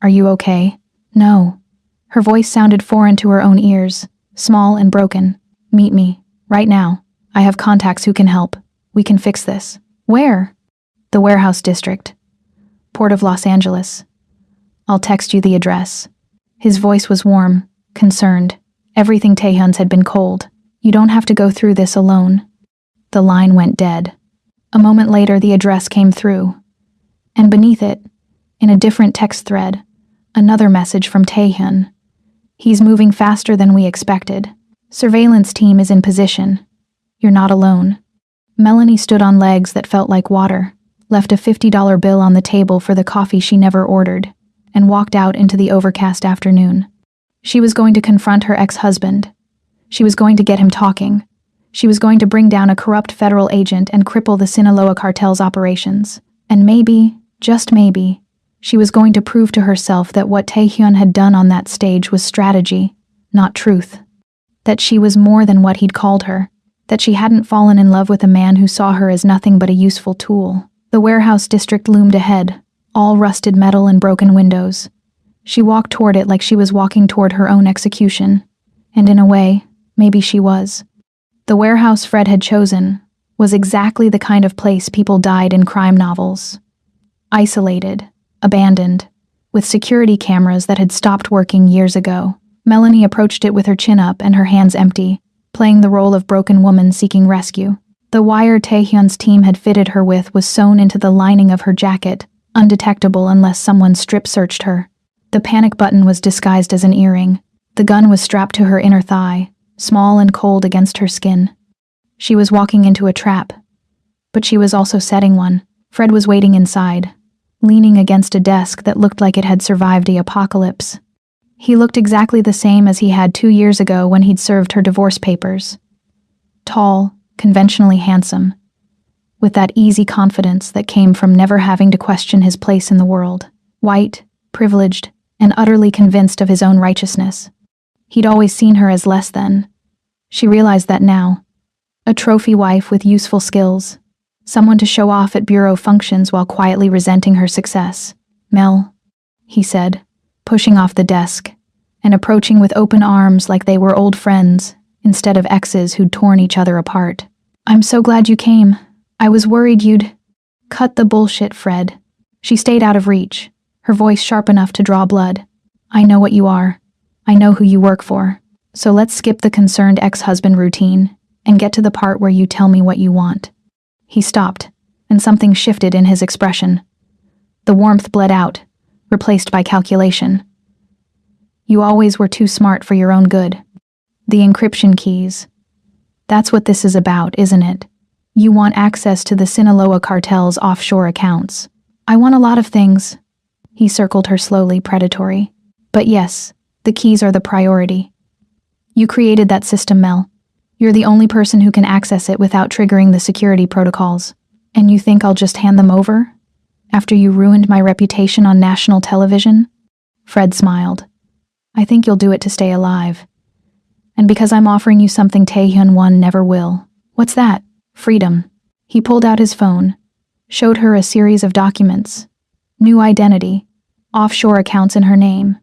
Are you okay? No. Her voice sounded foreign to her own ears, small and broken. Meet me, right now. I have contacts who can help. We can fix this. Where? The warehouse district. Port of Los Angeles. I'll text you the address. His voice was warm, concerned. Everything Taehyun's had been cold. You don't have to go through this alone. The line went dead. A moment later, the address came through. And beneath it, in a different text thread, another message from Taehyun. He's moving faster than we expected. Surveillance team is in position. You're not alone. Melanie stood on legs that felt like water, left a $50 bill on the table for the coffee she never ordered, and walked out into the overcast afternoon. She was going to confront her ex-husband. She was going to get him talking. She was going to bring down a corrupt federal agent and cripple the Sinaloa cartel's operations. And maybe, just maybe, she was going to prove to herself that what Taehyun had done on that stage was strategy, not truth. That she was more than what he'd called her. That she hadn't fallen in love with a man who saw her as nothing but a useful tool. The warehouse district loomed ahead, all rusted metal and broken windows. She walked toward it like she was walking toward her own execution. And in a way, maybe she was. The warehouse Fred had chosen was exactly the kind of place people died in crime novels. Isolated, abandoned, with security cameras that had stopped working years ago. Melanie approached it with her chin up and her hands empty, playing the role of broken woman seeking rescue. The wire Taehyun's team had fitted her with was sewn into the lining of her jacket, undetectable unless someone strip-searched her. The panic button was disguised as an earring. The gun was strapped to her inner thigh, small and cold against her skin. She was walking into a trap, but she was also setting one. Fred was waiting inside, leaning against a desk that looked like it had survived the apocalypse. He looked exactly the same as he had 2 years ago when he'd served her divorce papers. Tall, conventionally handsome, with that easy confidence that came from never having to question his place in the world. White, privileged, and utterly convinced of his own righteousness. He'd always seen her as less than. She realized that now. A trophy wife with useful skills. Someone to show off at bureau functions while quietly resenting her success. Mel, he said, pushing off the desk, and approaching with open arms like they were old friends, instead of exes who'd torn each other apart. I'm so glad you came. I was worried you'd... Cut the bullshit, Fred. She stayed out of reach, her voice sharp enough to draw blood. I know what you are. I know who you work for. So let's skip the concerned ex-husband routine and get to the part where you tell me what you want. He stopped, and something shifted in his expression. The warmth bled out, replaced by calculation. You always were too smart for your own good. The encryption keys. That's what this is about, isn't it? You want access to the Sinaloa cartel's offshore accounts. I want a lot of things. He circled her slowly, predatory. But yes, the keys are the priority. You created that system, Mel. You're the only person who can access it without triggering the security protocols. And you think I'll just hand them over? After you ruined my reputation on national television? Fred smiled. I think you'll do it to stay alive. And because I'm offering you something Taehyun-won never will. What's that? Freedom. He pulled out his phone, showed her a series of documents. New identity, offshore accounts in her name.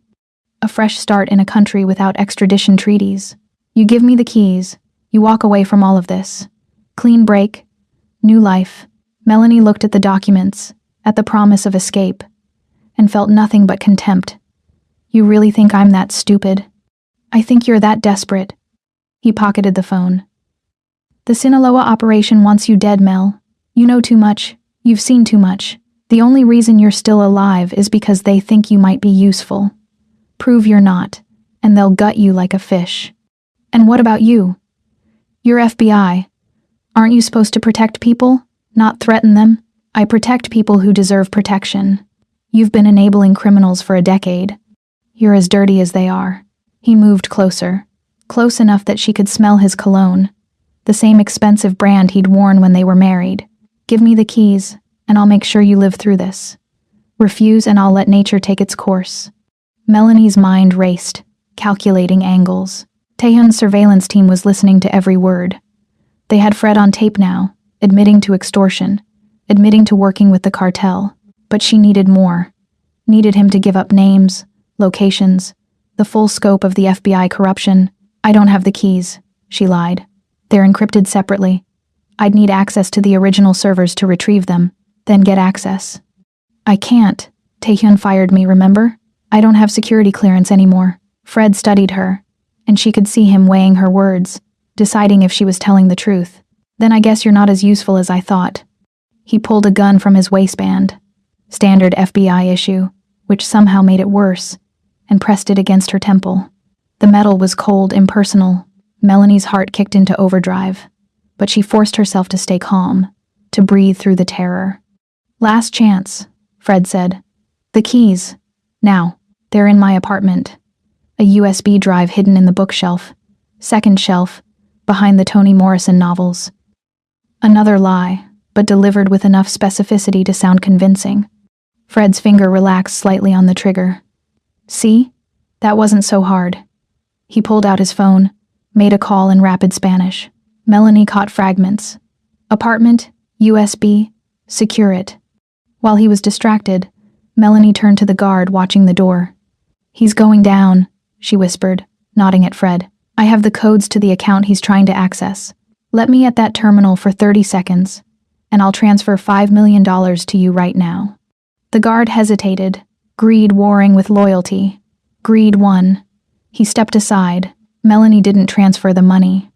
A fresh start in a country without extradition treaties. You give me the keys, you walk away from all of this. Clean break, new life. Melanie looked at the documents, at the promise of escape, and felt nothing but contempt. You really think I'm that stupid? I think you're that desperate. He pocketed the phone. The Sinaloa operation wants you dead, Mel. You know too much. You've seen too much. The only reason you're still alive is because they think you might be useful. Prove you're not, and they'll gut you like a fish. And what about you? You're FBI. Aren't you supposed to protect people, not threaten them? I protect people who deserve protection. You've been enabling criminals for a decade. You're as dirty as they are. He moved closer, close enough that she could smell his cologne, the same expensive brand he'd worn when they were married. Give me the keys, and I'll make sure you live through this. Refuse and I'll let nature take its course. Melanie's mind raced, calculating angles. Taehyun's surveillance team was listening to every word. They had Fred on tape now, admitting to extortion, admitting to working with the cartel. But she needed more. Needed him to give up names, locations, the full scope of the FBI corruption. I don't have the keys, she lied. They're encrypted separately. I'd need access to the original servers to retrieve them, then get access. I can't. Taehyun fired me, remember? I don't have security clearance anymore. Fred studied her, and she could see him weighing her words, deciding if she was telling the truth. Then I guess you're not as useful as I thought. He pulled a gun from his waistband, standard FBI issue, which somehow made it worse, and pressed it against her temple. The metal was cold, impersonal. Melanie's heart kicked into overdrive, but she forced herself to stay calm, to breathe through the terror. Last chance, Fred said. The keys. Now, they're in my apartment. A USB drive hidden in the bookshelf. Second shelf, behind the Toni Morrison novels. Another lie, but delivered with enough specificity to sound convincing. Fred's finger relaxed slightly on the trigger. See? That wasn't so hard. He pulled out his phone, made a call in rapid Spanish. Melanie caught fragments. Apartment, USB, secure it. While he was distracted, Melanie turned to the guard watching the door. He's going down, she whispered, nodding at Fred. I have the codes to the account he's trying to access. Let me at that terminal for 30 seconds, and I'll transfer $5 million to you right now. The guard hesitated, greed warring with loyalty. Greed won. He stepped aside. Melanie didn't transfer the money.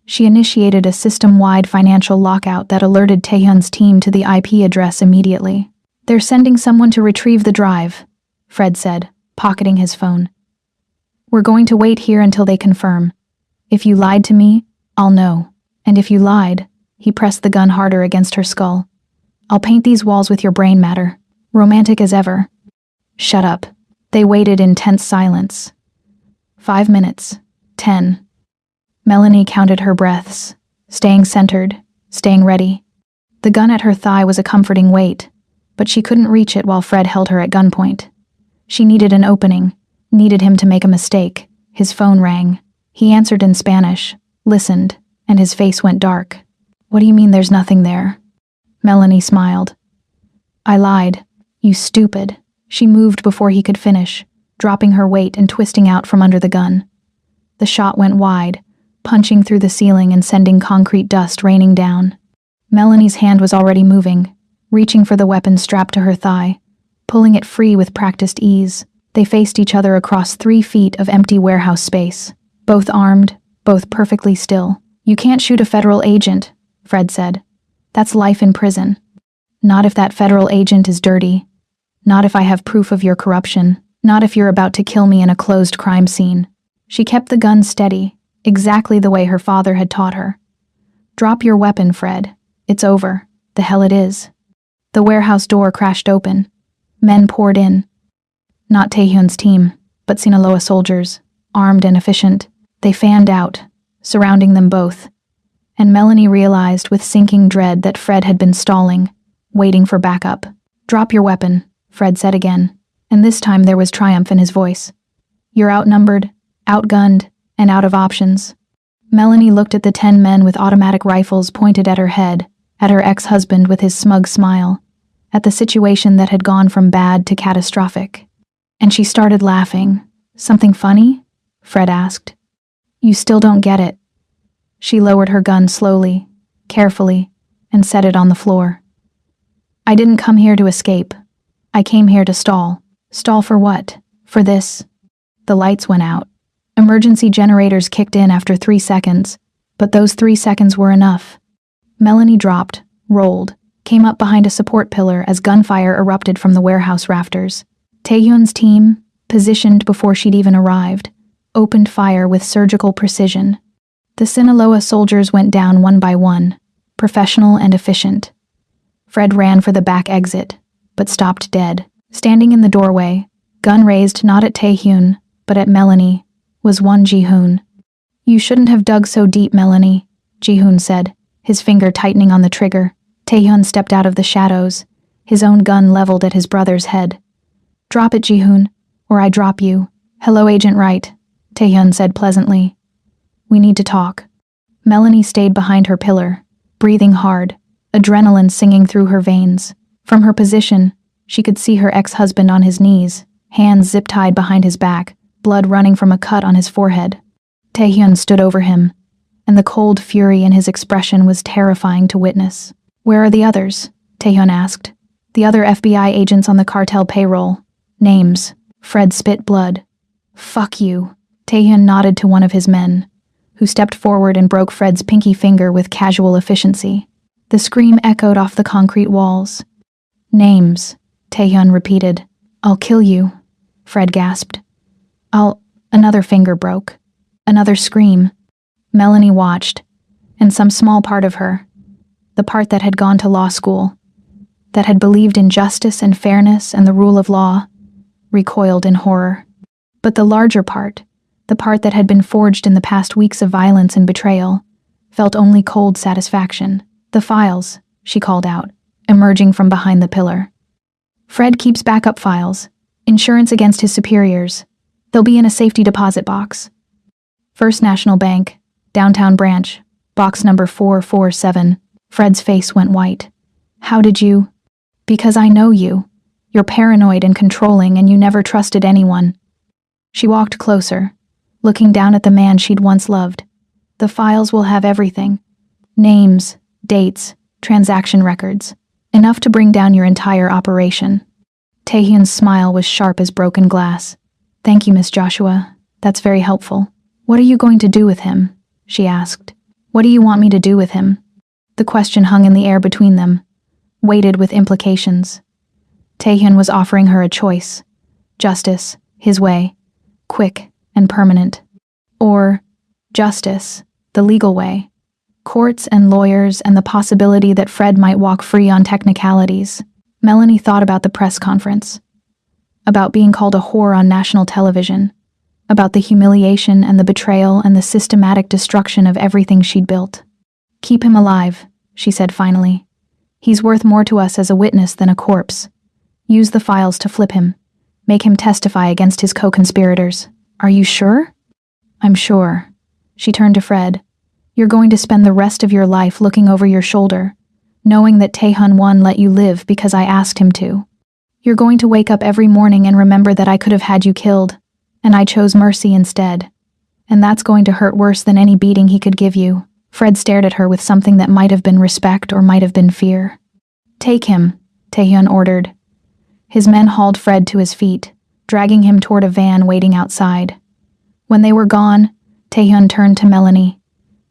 She initiated a system-wide financial lockout that alerted Taehyun's team to the IP address immediately. They're sending someone to retrieve the drive, Fred said, pocketing his phone. We're going to wait here until they confirm. If you lied to me, I'll know. And if you lied, he pressed the gun harder against her skull. I'll paint these walls with your brain matter. Romantic as ever. Shut up. They waited in tense silence. 5 minutes. 10. Melanie counted her breaths, staying centered, staying ready. The gun at her thigh was a comforting weight, but she couldn't reach it while Fred held her at gunpoint. She needed an opening, needed him to make a mistake. His phone rang. He answered in Spanish, listened, and his face went dark. What do you mean there's nothing there? Melanie smiled. I lied. You stupid. She moved before he could finish, dropping her weight and twisting out from under the gun. The shot went wide, punching through the ceiling and sending concrete dust raining down. Melanie's hand was already moving, reaching for the weapon strapped to her thigh, pulling it free with practiced ease. They faced each other across 3 feet of empty warehouse space, both armed, both perfectly still. You can't shoot a federal agent, Fred said. That's life in prison. Not if that federal agent is dirty. Not if I have proof of your corruption. Not if you're about to kill me in a closed crime scene. She kept the gun steady, exactly the way her father had taught her. Drop your weapon, Fred. It's over. The hell it is. The warehouse door crashed open. Men poured in. Not Taehyun's team, but Sinaloa soldiers, armed and efficient. They fanned out, surrounding them both, and Melanie realized with sinking dread that Fred had been stalling, waiting for backup. "Drop your weapon," Fred said again, and this time there was triumph in his voice. "You're outnumbered, outgunned, and out of options." Melanie looked at the 10 men with automatic rifles pointed at her head, at her ex-husband with his smug smile, at the situation that had gone from bad to catastrophic. And she started laughing. "Something funny?" Fred asked. "You still don't get it." She lowered her gun slowly, carefully, and set it on the floor. "I didn't come here to escape. I came here to stall." "Stall for what? For this?" The lights went out. Emergency generators kicked in after 3 seconds, but those 3 seconds were enough. Melanie dropped, rolled, came up behind a support pillar as gunfire erupted from the warehouse rafters. Taehyun's team, positioned before she'd even arrived, opened fire with surgical precision. The Sinaloa soldiers went down one by one, professional and efficient. Fred ran for the back exit, but stopped dead. Standing in the doorway, gun raised not at Taehyun, but at Melanie, was one Ji-hoon. "You shouldn't have dug so deep, Melanie," Ji-hoon said, his finger tightening on the trigger. Taehyun stepped out of the shadows, his own gun leveled at his brother's head. "Drop it, Ji-hoon, or I drop you." "Hello, Agent Wright," Taehyun said pleasantly. "We need to talk." Melanie stayed behind her pillar, breathing hard, adrenaline singing through her veins. From her position, she could see her ex-husband on his knees, hands zip-tied behind his back, blood running from a cut on his forehead. Taehyun stood over him, and the cold fury in his expression was terrifying to witness. "Where are the others?" Taehyun asked. "The other FBI agents on the cartel payroll. Names." Fred spit blood. "Fuck you." Taehyun nodded to one of his men, who stepped forward and broke Fred's pinky finger with casual efficiency. The scream echoed off the concrete walls. "Names," Taehyun repeated. "I'll kill you," Fred gasped. Another finger broke. Another scream. Melanie watched, and some small part of her, the part that had gone to law school, that had believed in justice and fairness and the rule of law, recoiled in horror. But the larger part, the part that had been forged in the past weeks of violence and betrayal, felt only cold satisfaction. "The files," she called out, emerging from behind the pillar. "Fred keeps backup files, insurance against his superiors. They'll be in a safety deposit box. First National Bank, downtown branch, box number 447. Fred's face went white. "How did you?" "Because I know you. You're paranoid and controlling, and you never trusted anyone." She walked closer, looking down at the man she'd once loved. "The files will have everything. Names, dates, transaction records. Enough to bring down your entire operation." Taehyun's smile was sharp as broken glass. "Thank you, Miss Joshua. That's very helpful." "What are you going to do with him?" she asked. "What do you want me to do with him?" The question hung in the air between them, weighted with implications. Taehyun was offering her a choice. Justice, his way, quick and permanent. Or justice, the legal way. Courts and lawyers and the possibility that Fred might walk free on technicalities. Melanie thought about the press conference. About being called a whore on national television. About the humiliation and the betrayal and the systematic destruction of everything she'd built. "Keep him alive," she said finally. "He's worth more to us as a witness than a corpse. Use the files to flip him. Make him testify against his co-conspirators." "Are you sure?" "I'm sure." She turned to Fred. "You're going to spend the rest of your life looking over your shoulder, knowing that Taehyun 1 let you live because I asked him to. You're going to wake up every morning and remember that I could have had you killed, and I chose mercy instead. And that's going to hurt worse than any beating he could give you." Fred stared at her with something that might have been respect or might have been fear. "Take him," Taehyun ordered. His men hauled Fred to his feet, dragging him toward a van waiting outside. When they were gone, Taehyun turned to Melanie.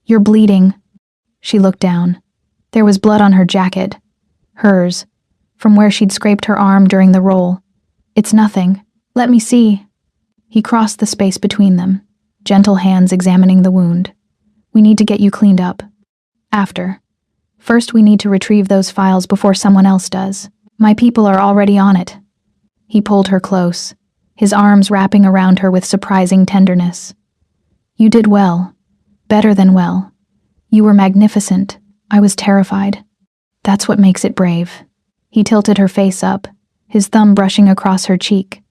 "You're bleeding." She looked down. There was blood on her jacket. Hers, from where she'd scraped her arm during the roll. "It's nothing. Let me see." He crossed the space between them, gentle hands examining the wound. "We need to get you cleaned up. After. First, we need to retrieve those files before someone else does. My people are already on it." He pulled her close, his arms wrapping around her with surprising tenderness. You did well. Better than well. You were magnificent. I was terrified. That's what makes it brave. He tilted her face up, his thumb brushing across her cheek.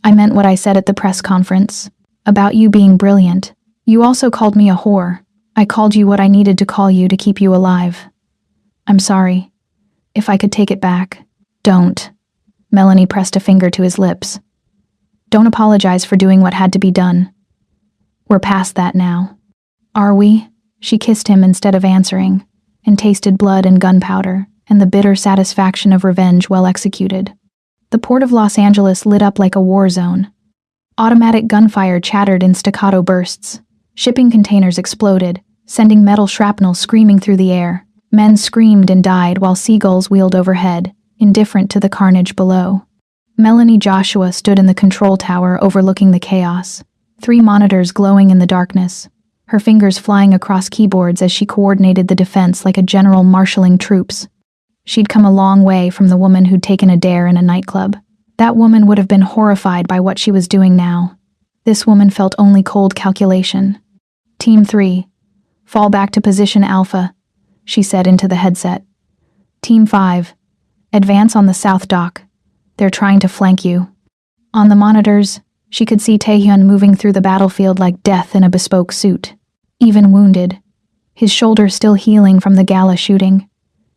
I meant what I said at the press conference. About you being brilliant. You also called me a whore. I called you what I needed to call you to keep you alive. I'm sorry. If I could take it back. Don't. Melanie pressed a finger to his lips. Don't apologize for doing what had to be done. We're past that now. Are we? She kissed him instead of answering, and tasted blood and gunpowder, and the bitter satisfaction of revenge well executed. The port of Los Angeles lit up like a war zone. Automatic gunfire chattered in staccato bursts. Shipping containers exploded, sending metal shrapnel screaming through the air. Men screamed and died while seagulls wheeled overhead, indifferent to the carnage below. Melanie Joshua stood in the control tower overlooking the chaos, 3 monitors glowing in the darkness, her fingers flying across keyboards as she coordinated the defense like a general marshalling troops. She'd come a long way from the woman who'd taken a dare in a nightclub. That woman would have been horrified by what she was doing now. This woman felt only cold calculation. Team 3, fall back to position Alpha, she said into the headset. Team 5, advance on the south dock. They're trying to flank you. On the monitors, she could see Taehyun moving through the battlefield like death in a bespoke suit. Even wounded, his shoulder still healing from the gala shooting.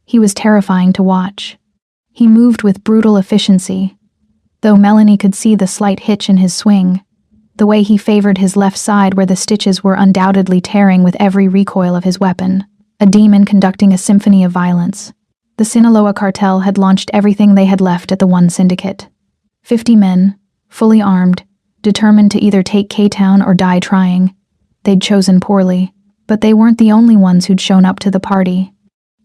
He was terrifying to watch. He moved with brutal efficiency, though Melanie could see the slight hitch in his swing, the way he favored his left side where the stitches were undoubtedly tearing with every recoil of his weapon, a demon conducting a symphony of violence. The Sinaloa cartel had launched everything they had left at the One Syndicate. 50 men, fully armed, determined to either take K-Town or die trying. They'd chosen poorly, but they weren't the only ones who'd shown up to the party.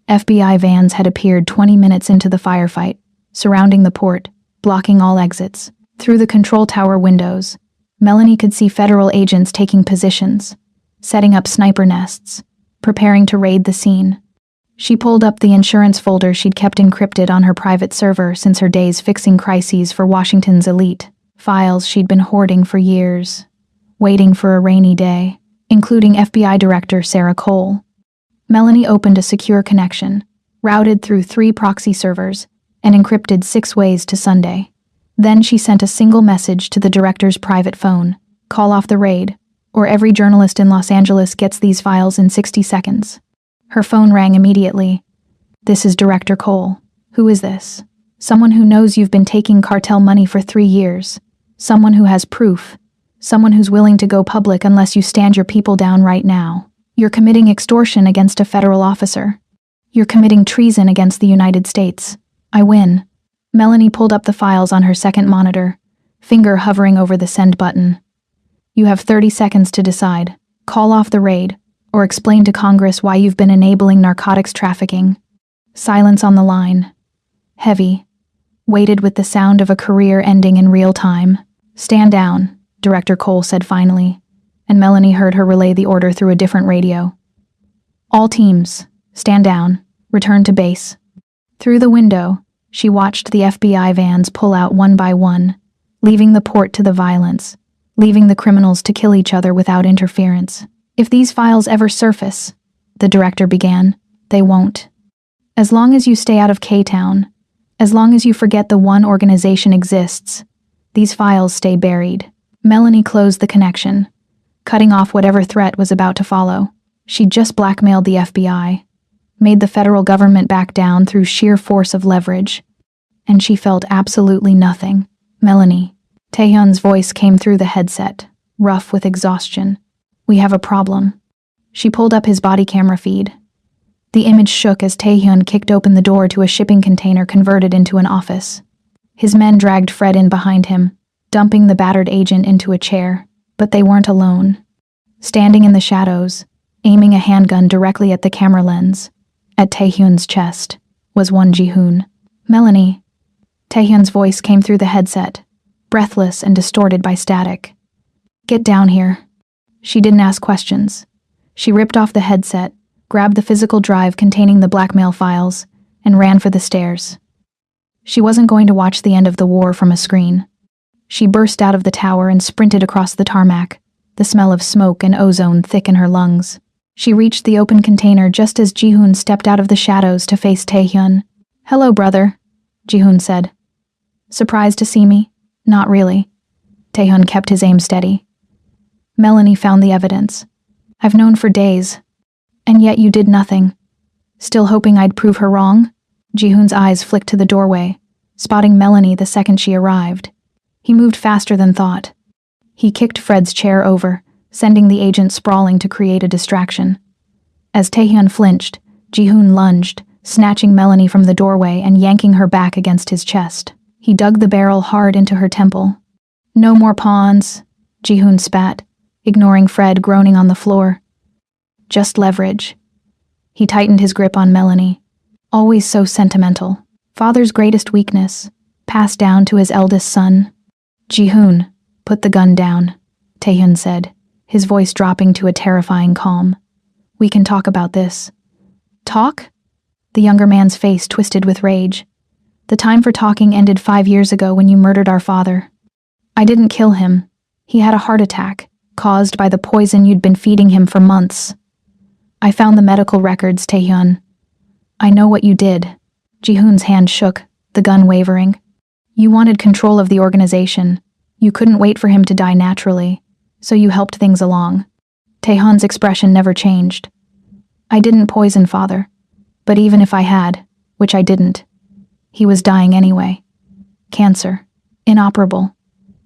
FBI vans had appeared 20 minutes into the firefight, surrounding the port, blocking all exits. Through the control tower windows, Melanie could see federal agents taking positions, setting up sniper nests, preparing to raid the scene. She pulled up the insurance folder she'd kept encrypted on her private server since her days fixing crises for Washington's elite, files she'd been hoarding for years, waiting for a rainy day, including FBI Director Sarah Cole. Melanie opened a secure connection, routed through 3 proxy servers, and encrypted 6 ways to Sunday. Then she sent a single message to the director's private phone: call off the raid, or every journalist in Los Angeles gets these files in 60 seconds. Her phone rang immediately. This is Director Cole. Who is this? Someone who knows you've been taking cartel money for 3 years. Someone who has proof. Someone who's willing to go public unless you stand your people down right now. You're committing extortion against a federal officer. You're committing treason against the United States. I win. Melanie pulled up the files on her second monitor, finger hovering over the send button. You have 30 seconds to decide. Call off the raid, or explain to Congress why you've been enabling narcotics trafficking. Silence on the line. Heavy. Weighted with the sound of a career ending in real time. Stand down, Director Cole said finally, and Melanie heard her relay the order through a different radio. All teams, stand down. Return to base. Through the window, she watched the FBI vans pull out one by one, leaving the port to the violence, leaving the criminals to kill each other without interference. If these files ever surface, the director began, they won't. As long as you stay out of K-Town, as long as you forget the one organization exists, these files stay buried. Melanie closed the connection, cutting off whatever threat was about to follow. She'd just blackmailed the FBI, made the federal government back down through sheer force of leverage, and she felt absolutely nothing. Melanie. Taehyun's voice came through the headset, rough with exhaustion. We have a problem. She pulled up his body camera feed. The image shook as Taehyun kicked open the door to a shipping container converted into an office. His men dragged Fred in behind him, dumping the battered agent into a chair, but they weren't alone. Standing in the shadows, aiming a handgun directly at the camera lens, at Taehyun's chest, was Won Ji-hoon. Melanie. Taehyun's voice came through the headset, breathless and distorted by static. Get down here. She didn't ask questions. She ripped off the headset, grabbed the physical drive containing the blackmail files, and ran for the stairs. She wasn't going to watch the end of the war from a screen. She burst out of the tower and sprinted across the tarmac, the smell of smoke and ozone thick in her lungs. She reached the open container just as Jihoon stepped out of the shadows to face Taehyun. "Hello, brother," Jihoon said. "Surprised to see me?" "Not really." Taehyun kept his aim steady. "Melanie found the evidence. I've known for days. And yet you did nothing. Still hoping I'd prove her wrong?" Jihoon's eyes flicked to the doorway, spotting Melanie the second she arrived. He moved faster than thought. He kicked Fred's chair over, sending the agent sprawling to create a distraction. As Taehyun flinched, Jihoon lunged, snatching Melanie from the doorway and yanking her back against his chest. He dug the barrel hard into her temple. "No more pawns," Jihoon spat, ignoring Fred groaning on the floor. "Just leverage." He tightened his grip on Melanie. Always so sentimental. Father's greatest weakness, passed down to his eldest son. "Jihoon, put the gun down," Taehyun said, his voice dropping to a terrifying calm. "We can talk about this." "Talk?" The younger man's face twisted with rage. "The time for talking ended 5 years ago when you murdered our father. I didn't kill him. He had a heart attack, caused by the poison you'd been feeding him for months. I found the medical records, Taehyun. I know what you did." Jihoon's hand shook, the gun wavering. "You wanted control of the organization. You couldn't wait for him to die naturally, so you helped things along." Taehyun's expression never changed. "I didn't poison father, but even if I had, which I didn't, he was dying anyway. Cancer. Inoperable.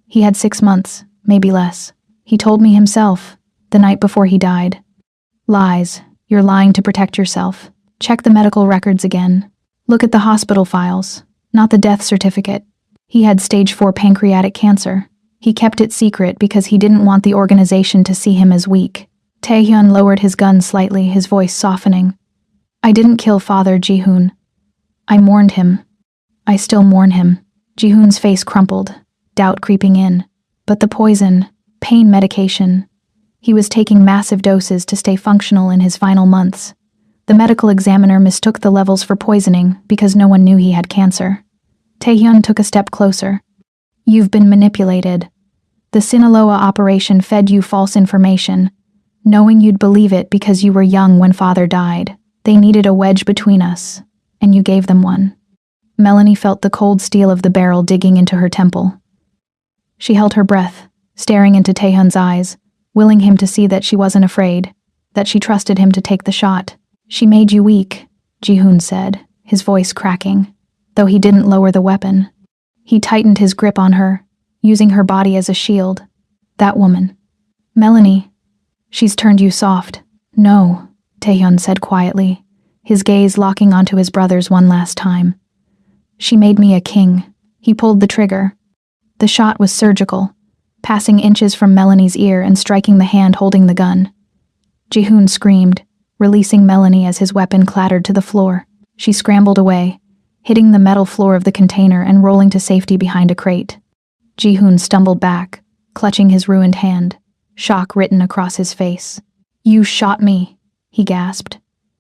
He had 6 months, maybe less. He told me himself, the night before he died. Lies. You're lying to protect yourself. Check the medical records again. Look at the hospital files, not the death certificate. He had stage 4 pancreatic cancer. He kept it secret because he didn't want the organization to see him as weak." Taehyun lowered his gun slightly, his voice softening. "I didn't kill Father, Jihoon. I mourned him. I still mourn him." Jihoon's face crumpled, doubt creeping in. But the poison, pain medication. He was taking massive doses to stay functional in his final months. The medical examiner mistook the levels for poisoning because no one knew he had cancer. Taehyun took a step closer. "You've been manipulated. The Sinaloa operation fed you false information, knowing you'd believe it because you were young when father died. They needed a wedge between us, and you gave them one." Melanie felt the cold steel of the barrel digging into her temple. She held her breath, staring into Taehyun's eyes, willing him to see that she wasn't afraid, that she trusted him to take the shot. "She made you weak," Jihoon said, his voice cracking, though he didn't lower the weapon. He tightened his grip on her, using her body as a shield. "That woman. Melanie. She's turned you soft." "No," Taehyun said quietly, his gaze locking onto his brother's one last time. "She made me a king." He pulled the trigger. The shot was surgical, passing inches from Melanie's ear and striking the hand holding the gun. Jihoon screamed, releasing Melanie as his weapon clattered to the floor. She scrambled away, hitting the metal floor of the container and rolling to safety behind a crate. Jihoon stumbled back, clutching his ruined hand, shock written across his face. "You shot me," he gasped.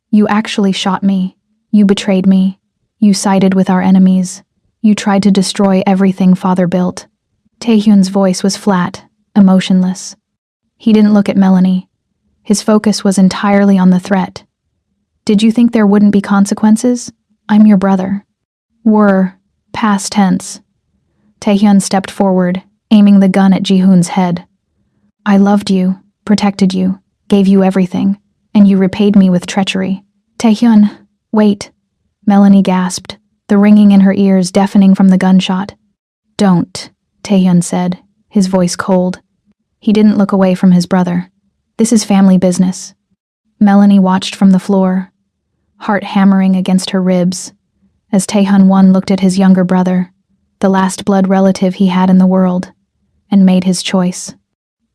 "You actually shot me. You betrayed me. You sided with our enemies. You tried to destroy everything father built." Taehyun's voice was flat, emotionless. He didn't look at Melanie. His focus was entirely on the threat. "Did you think there wouldn't be consequences? I'm your brother." "Were. Past tense." Taehyun stepped forward, aiming the gun at Jihoon's head. "I loved you, protected you, gave you everything, and you repaid me with treachery." "Taehyun, wait," Melanie gasped, the ringing in her ears deafening from the gunshot. "Don't," Taehyun said, his voice cold. He didn't look away from his brother. "This is family business." Melanie watched from the floor, heart hammering against her ribs, as Taehyun looked at his younger brother, the last blood relative he had in the world, and made his choice.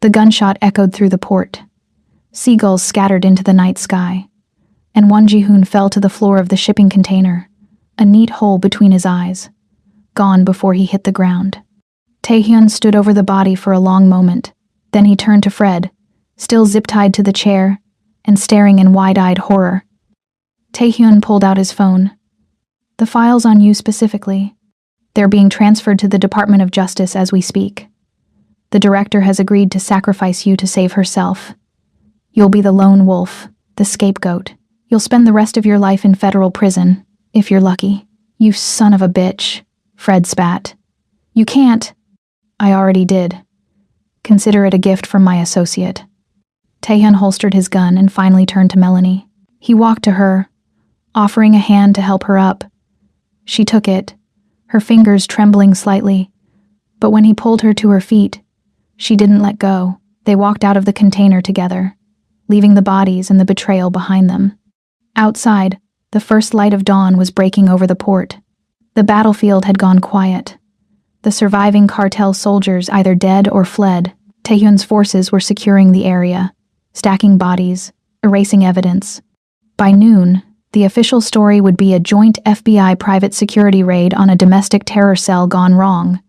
The gunshot echoed through the port. Seagulls scattered into the night sky, and one Jihoon fell to the floor of the shipping container, a neat hole between his eyes, gone before he hit the ground. Taehyun stood over the body for a long moment, then he turned to Fred, still zip-tied to the chair, and staring in wide-eyed horror. Taehyun pulled out his phone. "The files on you specifically. They're being transferred to the Department of Justice as we speak." The director has agreed to sacrifice you to save herself. You'll be the lone wolf, the scapegoat. You'll spend the rest of your life in federal prison, if you're lucky. You son of a bitch, Fred spat. You can't. I already did. Consider it a gift from my associate. Taehyun holstered his gun and finally turned to Melanie. He walked to her, offering a hand to help her up. She took it, her fingers trembling slightly, but when he pulled her to her feet, she didn't let go. They walked out of the container together, leaving the bodies and the betrayal behind them. Outside, the first light of dawn was breaking over the port. The battlefield had gone quiet. The surviving cartel soldiers either dead or fled. Taehyun's forces were securing the area, stacking bodies, erasing evidence. By noon, the official story would be a joint FBI private security raid on a domestic terror cell gone wrong.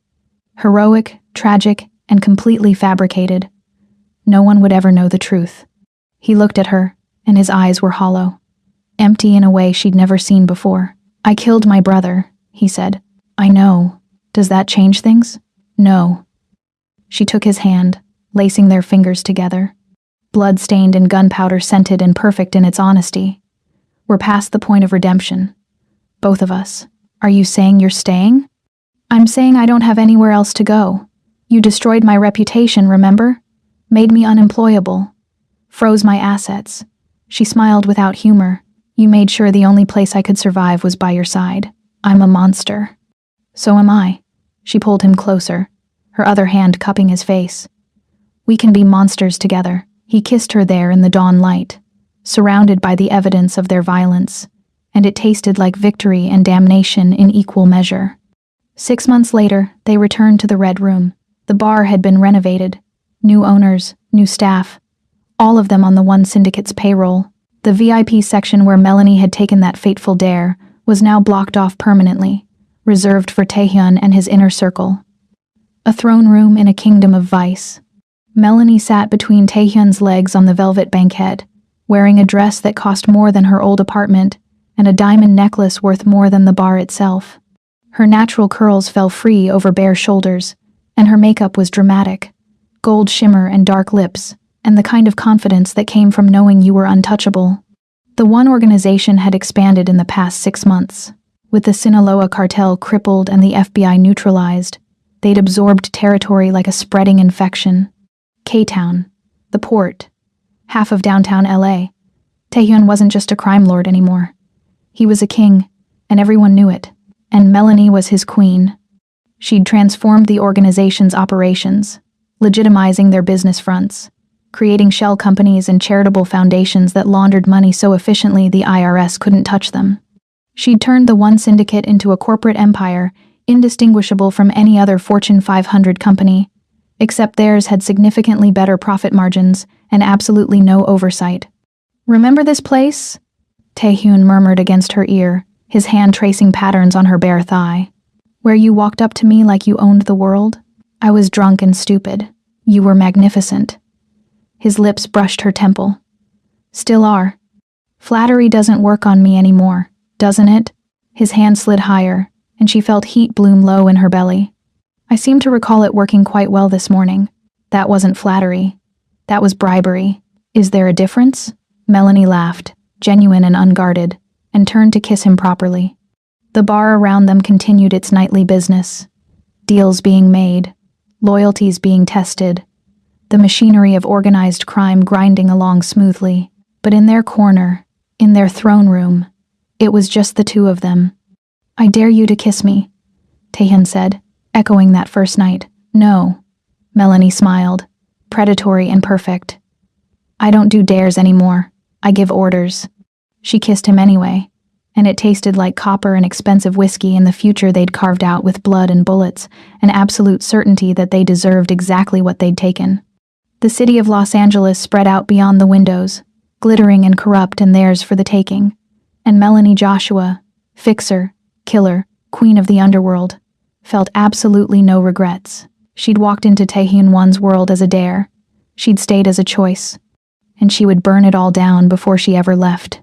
Heroic, tragic, and completely fabricated. No one would ever know the truth. He looked at her, and his eyes were hollow, empty in a way she'd never seen before. I killed my brother, he said. I know. Does that change things? No. She took his hand, lacing their fingers together. Blood-stained and gunpowder scented and perfect in its honesty. We're past the point of redemption. Both of us. Are you saying you're staying? I'm saying I don't have anywhere else to go. You destroyed my reputation, remember? Made me unemployable. Froze my assets. She smiled without humor. You made sure the only place I could survive was by your side. I'm a monster. So am I. She pulled him closer, her other hand cupping his face. We can be monsters together. He kissed her there in the dawn light, surrounded by the evidence of their violence, and it tasted like victory and damnation in equal measure. 6 months later, they returned to the Red Room. The bar had been renovated. New owners, new staff, all of them on the one syndicate's payroll. The VIP section where Melanie had taken that fateful dare was now blocked off permanently, reserved for Taehyun and his inner circle. A throne room in a kingdom of vice. Melanie sat between Taehyun's legs on the velvet banquette, wearing a dress that cost more than her old apartment and a diamond necklace worth more than the bar itself. Her natural curls fell free over bare shoulders, and her makeup was dramatic. Gold shimmer and dark lips, and the kind of confidence that came from knowing you were untouchable. The one organization had expanded in the past 6 months. With the Sinaloa cartel crippled and the FBI neutralized, they'd absorbed territory like a spreading infection. K-Town, the port, half of downtown LA. Taehyun wasn't just a crime lord anymore. He was a king, and everyone knew it. And Melanie was his queen. She'd transformed the organization's operations, legitimizing their business fronts, creating shell companies and charitable foundations that laundered money so efficiently the IRS couldn't touch them. She'd turned the one syndicate into a corporate empire indistinguishable from any other Fortune 500 company, except theirs had significantly better profit margins and absolutely no oversight. Remember this place? Taehyun murmured against her ear, his hand tracing patterns on her bare thigh. Where you walked up to me like you owned the world? I was drunk and stupid. You were magnificent. His lips brushed her temple. Still are. Flattery doesn't work on me anymore, doesn't it? His hand slid higher, and she felt heat bloom low in her belly. I seem to recall it working quite well this morning. That wasn't flattery. That was bribery. Is there a difference? Melanie laughed, genuine and unguarded, and turned to kiss him properly. The bar around them continued its nightly business. Deals being made, loyalties being tested, the machinery of organized crime grinding along smoothly. But in their corner, in their throne room, it was just the two of them. I dare you to kiss me, Taehyun said, echoing that first night. No, Melanie smiled, predatory and perfect. I don't do dares anymore. I give orders. She kissed him anyway, and it tasted like copper and expensive whiskey in the future they'd carved out with blood and bullets, an absolute certainty that they deserved exactly what they'd taken. The city of Los Angeles spread out beyond the windows, glittering and corrupt and theirs for the taking. And Melanie Joshua, fixer, killer, queen of the underworld, felt absolutely no regrets. She'd walked into Taehyun One's world as a dare. She'd stayed as a choice. And she would burn it all down before she ever left.